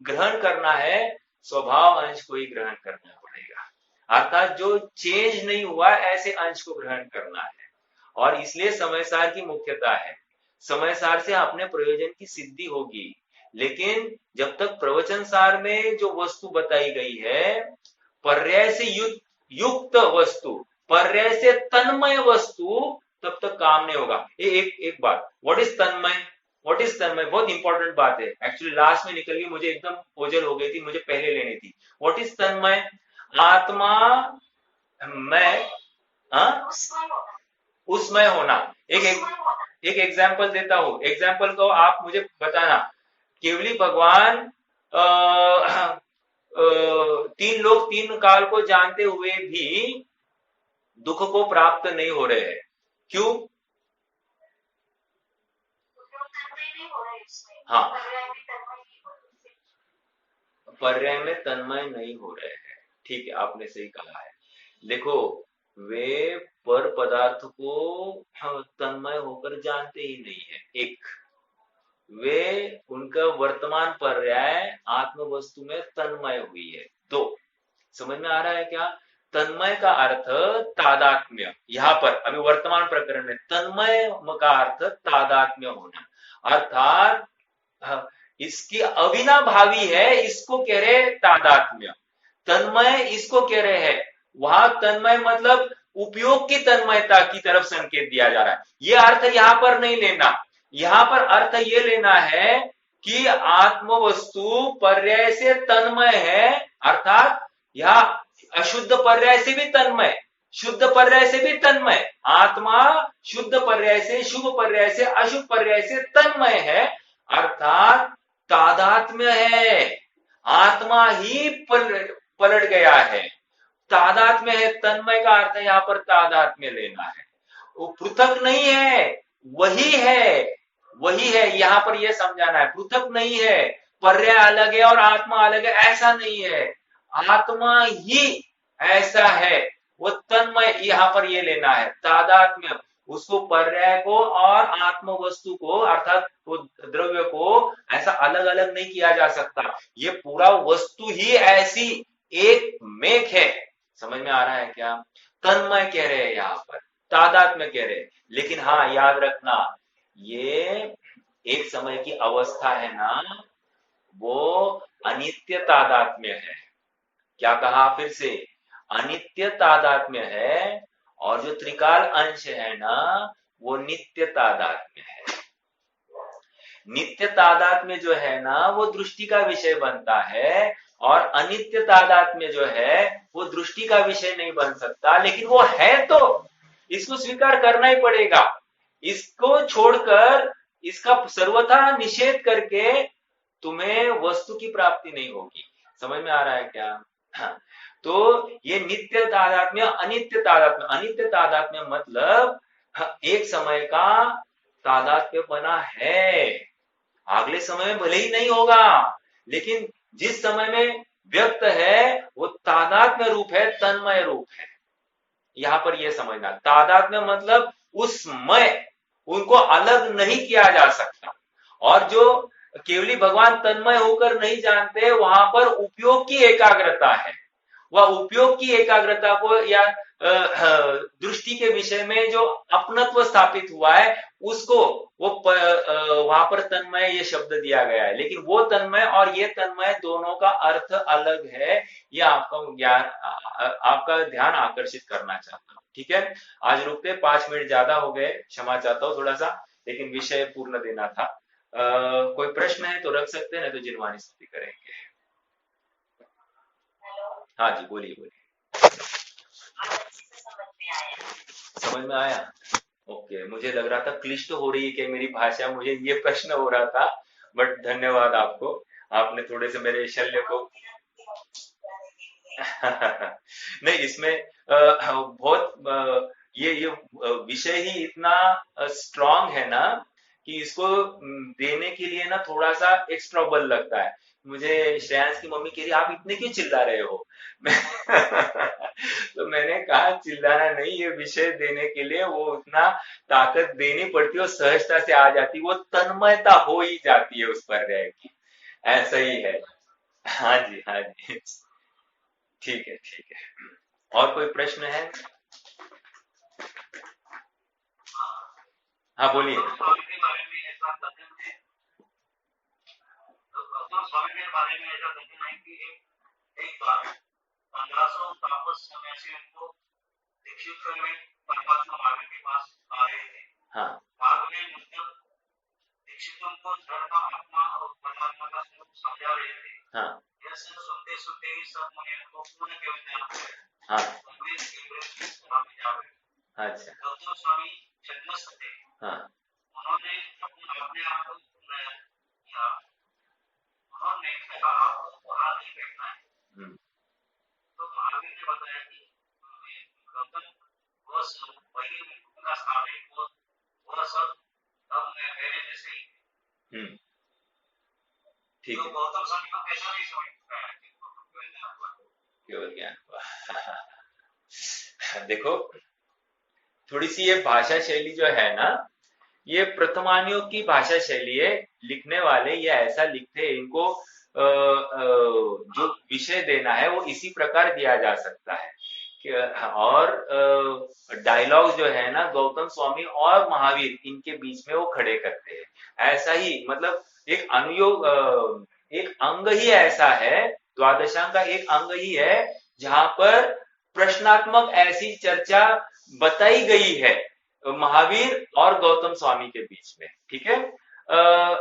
ग्रहण करना है, स्वभाव अंश को ही ग्रहण करना पड़ेगा, अर्थात जो चेंज नहीं हुआ ऐसे अंश को ग्रहण करना है। और इसलिए समय सार की मुख्यता है, समय सार से अपने प्रयोजन की सिद्धि होगी, लेकिन जब तक प्रवचन सार में जो वस्तु बताई गई है, पर्याय से युक्त वस्तु, पर्याय से तन्मय वस्तु, तब तक काम नहीं होगा। एक बात, what is Tanmay? What is Tanmay बहुत इंपॉर्टेंट बात है, एक्चुअली लास्ट में निकल गई, मुझे एकदम ओझल हो गई थी, मुझे पहले लेनी थी। व्हाट इज तन्मय? आत्मा मैं, हाँ, उसमय होना। एक एग्जाम्पल देता हूं, एग्जाम्पल को आप मुझे बताना। केवली भगवान तीन लोग तीन काल को जानते हुए भी दुख को प्राप्त नहीं हो रहे हैं, क्यों? हाँ, पर्याय में तन्मय नहीं हो रहे हैं, ठीक है, आपने सही कहा है। देखो, वे पर पदार्थ को तन्मय होकर जानते ही नहीं है, एक, वे उनका वर्तमान पर्याय आत्म वस्तु में तन्मय हुई है, दो। समझ में आ रहा है क्या? तन्मय का अर्थ तादात्म्य, यहां पर अभी वर्तमान प्रकरण में तन्मय का अर्थ तादात्म्य होना, अर्थात इसकी अविनाभावी है, इसको कह रहे तादात्म्य। तन्मय इसको कह रहे हैं, वहां तन्मय मतलब उपयोग की तन्मयता की तरफ संकेत दिया जा रहा है, यह अर्थ यहां पर नहीं लेना। यहां पर अर्थ ये लेना है कि आत्म वस्तु पर्याय से तन्मय है, अर्थात यह अशुद्ध पर्याय से भी तन्मय, शुद्ध पर्याय से भी तन्मय, आत्मा शुद्ध पर्याय से, शुभ पर्याय से, अशुभ पर्याय से तन्मय है, अर्थात तादात्म्य है, आत्मा ही पलट गया है, तादात्म्य है। तन्मय का अर्थ यहाँ पर तादात्म्य लेना है, वो पृथक नहीं है, वही है, वही है, यहां पर यह समझाना है, पृथक नहीं है, पर्याय अलग है और आत्मा अलग है, ऐसा नहीं है, आत्मा ही ऐसा है, वो तन्मय, यहां पर ये लेना है तादात्म्य, उसको पर्याय को और आत्म वस्तु को अर्थात वो द्रव्य को ऐसा अलग अलग नहीं किया जा सकता, ये पूरा वस्तु ही ऐसी एक मेक है। समझ में आ रहा है क्या? तन्मय कह रहे हैं यहां पर, तादात्म्य कह रहे हैं, लेकिन हाँ याद रखना, ये एक समय की अवस्था है ना, वो अनित्य तादात्म्य है। क्या कहा फिर से? अनित्य तादात्म्य है, और जो त्रिकाल अंश है ना, वो नित्य तादात्म्य है। नित्य तादात्म्य जो है ना, वो दृष्टि का विषय बनता है, और अनित्य तादात्म्य जो है वो दृष्टि का विषय नहीं बन सकता, लेकिन वो है तो इसको स्वीकार करना ही पड़ेगा। इसको छोड़कर, इसका सर्वथा निषेध करके तुम्हें वस्तु की प्राप्ति नहीं होगी। समझ में आ रहा है क्या? हाँ। तो ये नित्य तादात्म्य, अनित्य तादात्म्य, अनित्य तादात्म्य मतलब एक समय का तादात्म्य बना है, अगले समय में भले ही नहीं होगा, लेकिन जिस समय में व्यक्त है वो तादात्म्य रूप है, तन्मय रूप है। यहां पर यह समझना, तादात्म्य मतलब उसमय, उनको अलग नहीं किया जा सकता। और जो केवली भगवान तन्मय होकर नहीं जानते, वहां पर उपयोग की एकाग्रता है। वह उपयोग की एकाग्रता को या दृष्टि के विषय में जो अपनत्व स्थापित हुआ है उसको वो वहां पर तन्मय ये शब्द दिया गया है, लेकिन वो तन्मय और ये तन्मय दोनों का अर्थ अलग है। ये आपका ज्ञान, आपका ध्यान आकर्षित करना चाहता हूं। ठीक है, आज रुकते, 5 मिनट ज्यादा हो गए, क्षमा चाहता हूँ थोड़ा सा, लेकिन विषय पूर्ण देना था। कोई प्रश्न है तो रख सकते हैं, नहीं तो जिनवानी स्तुति करेंगे। हाँ जी, बोलिए बोलिए। समझ में आया? ओके, मुझे लग रहा था क्लिष्ट हो रही है कि मेरी भाषा, मुझे ये प्रश्न हो रहा था, बट धन्यवाद आपको, आपने थोड़े से मेरे शल्य को नहीं इसमें बहुत ये विषय ही इतना स्ट्रांग है ना कि इसको देने के लिए ना थोड़ा सा एक्स्ट्रा बल लगता है। मुझे श्रेयांश की मम्मी कह रही आप इतने क्यों चिल्ला रहे हो? तो मैंने कहा चिल्लाना नहीं, ये विषय देने के लिए वो उतना ताकत देनी पड़ती है और सहजता से आ जाती है, वो तन्मयता हो ही जाती है उस पर की। ऐसा ही है। हाँ जी, हाँ जी। ठीक है, ठीक है। और कोई प्रश्न है? हाँ बोलिए। स्वामी के बारे में ऐसा कथन है, तो स्वामी के बारे में ऐसा कथन है कि एक बार 1500 तापस सन्यासी उनको दीक्षित करने परमात्मा महावीर के पास आ रहे थे। हाँ। बाद में मतलब दीक्षितों को धर्म का आत्मा और परमात्मा का स्वरूप समझा रहे थे। हाँ। यह सब सुनते सुनते ही सब मुनियों को पूर्ण केवल ज्ञान हो गया। हाँ। उनमें स्वामी जा गए। अच्छा। गौतम स्वामी छद्मस्त थे। हाँ। उन्होंने अपने आप को किया, उन्होंने कहा आपको वहां नहीं बैठना है। तो महावीर ने बताया कि गौतम वो वही उनका स्थान है, वो सब अब मेरे जैसे ही। ठीक है। तो गौतम स्वामी को कैसा नहीं समझता है केवल ज्ञान हुआ। देखो, थोड़ी सी ये भाषा शैली जो है ना, ये प्रथमानियों की भाषा शैली है। लिखने वाले ये ऐसा लिखते हैं, इनको जो विषय देना है वो इसी प्रकार दिया जा सकता है। और डायलॉग जो है ना, गौतम स्वामी और महावीर इनके बीच में वो खड़े करते हैं। ऐसा ही मतलब एक अनुयोग, एक अंग ही ऐसा है, द्वादशांग का एक अंग ही है जहां पर प्रश्नात्मक ऐसी चर्चा बताई गई है महावीर और गौतम स्वामी के बीच में। ठीक है।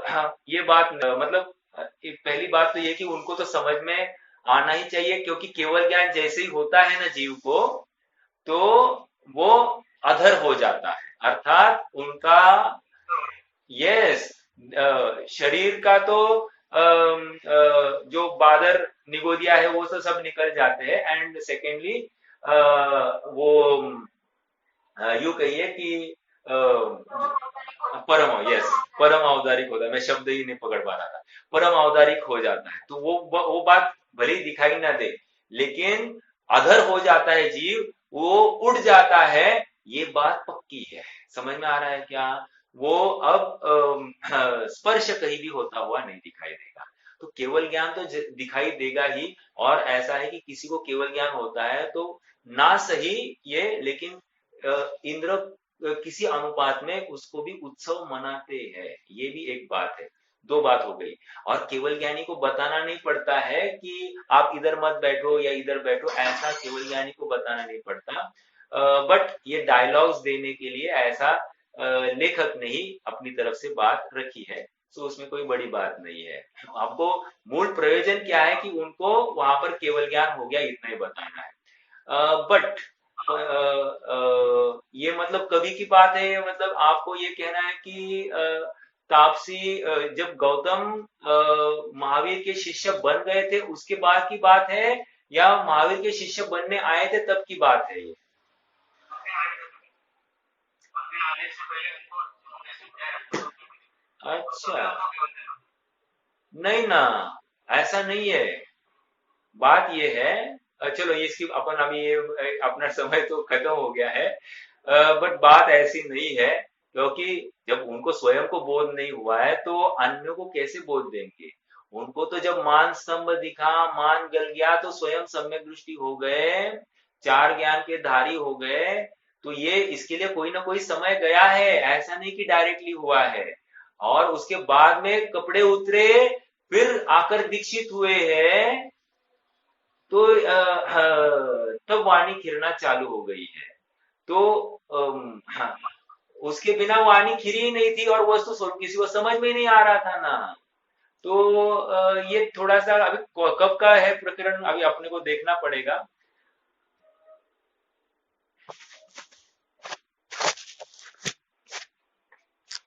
हाँ, ये बात मतलब पहली बात तो ये कि उनको तो समझ में आना ही चाहिए, क्योंकि केवल ज्ञान जैसे ही होता है ना जीव को, तो वो अधर हो जाता है, अर्थात उनका यस शरीर का तो जो बादर निगोदिया है वो तो सब निकल जाते हैं। एंड सेकेंडली वो यूं कहिए कि परम, यस, परम औदारिक होता है, मैं शब्द ही नहीं पकड़ पा रहा था, परम औदारिक हो जाता है। तो वो बात भले ही दिखाई ना दे, लेकिन अधर हो जाता है जीव, वो उड़ जाता है, ये बात पक्की है। समझ में आ रहा है क्या? वो अब स्पर्श कहीं भी होता हुआ नहीं दिखाई देगा। तो केवल ज्ञान तो दिखाई देगा ही। और ऐसा है कि किसी को केवल ज्ञान होता है तो ना सही ये, लेकिन इंद्र किसी अनुपात में उसको भी उत्सव मनाते हैं, ये भी एक बात है। दो बात हो गई। और केवल ज्ञानी को बताना नहीं पड़ता है कि आप इधर मत बैठो या इधर बैठो, ऐसा केवल ज्ञानी को बताना नहीं पड़ता। बट ये डायलॉग्स देने के लिए ऐसा लेखक ने ही अपनी तरफ से बात रखी है, तो उसमें कोई बड़ी बात नहीं है। आपको मूल प्रयोजन क्या है कि उनको वहां पर केवल ज्ञान हो गया इतना ही बताना है। बट ये मतलब कभी की बात है, मतलब आपको ये कहना है कि तापसी जब गौतम महावीर के शिष्य बन गए थे उसके बाद की बात है, या महावीर के शिष्य बनने आए थे तब की बात है ये? अच्छा, नहीं ना, ऐसा नहीं है। बात ये है, चलो इसकी अपन अभी ये अपना समय तो खत्म हो गया है, बट बात ऐसी नहीं है, क्योंकि जब उनको स्वयं को बोध नहीं हुआ है तो अन्य को कैसे बोध देंगे? उनको तो जब मान स्तंभ दिखा, मान गल गया तो स्वयं सम्यक दृष्टि हो गए, चार ज्ञान के धारी हो गए। तो ये इसके लिए कोई ना कोई समय गया है, ऐसा नहीं कि डायरेक्टली हुआ है। और उसके बाद में कपड़े उतरे, फिर आकर दीक्षित हुए हैं, तो तब वाणी खिरना चालू हो गई है। तो हाँ, उसके बिना वाणी खिरी ही नहीं थी, और वस्तु स्वरूप किसी को समझ में ही नहीं आ रहा था ना। तो ये थोड़ा सा अभी कब का है प्रकरण, अभी अपने को देखना पड़ेगा।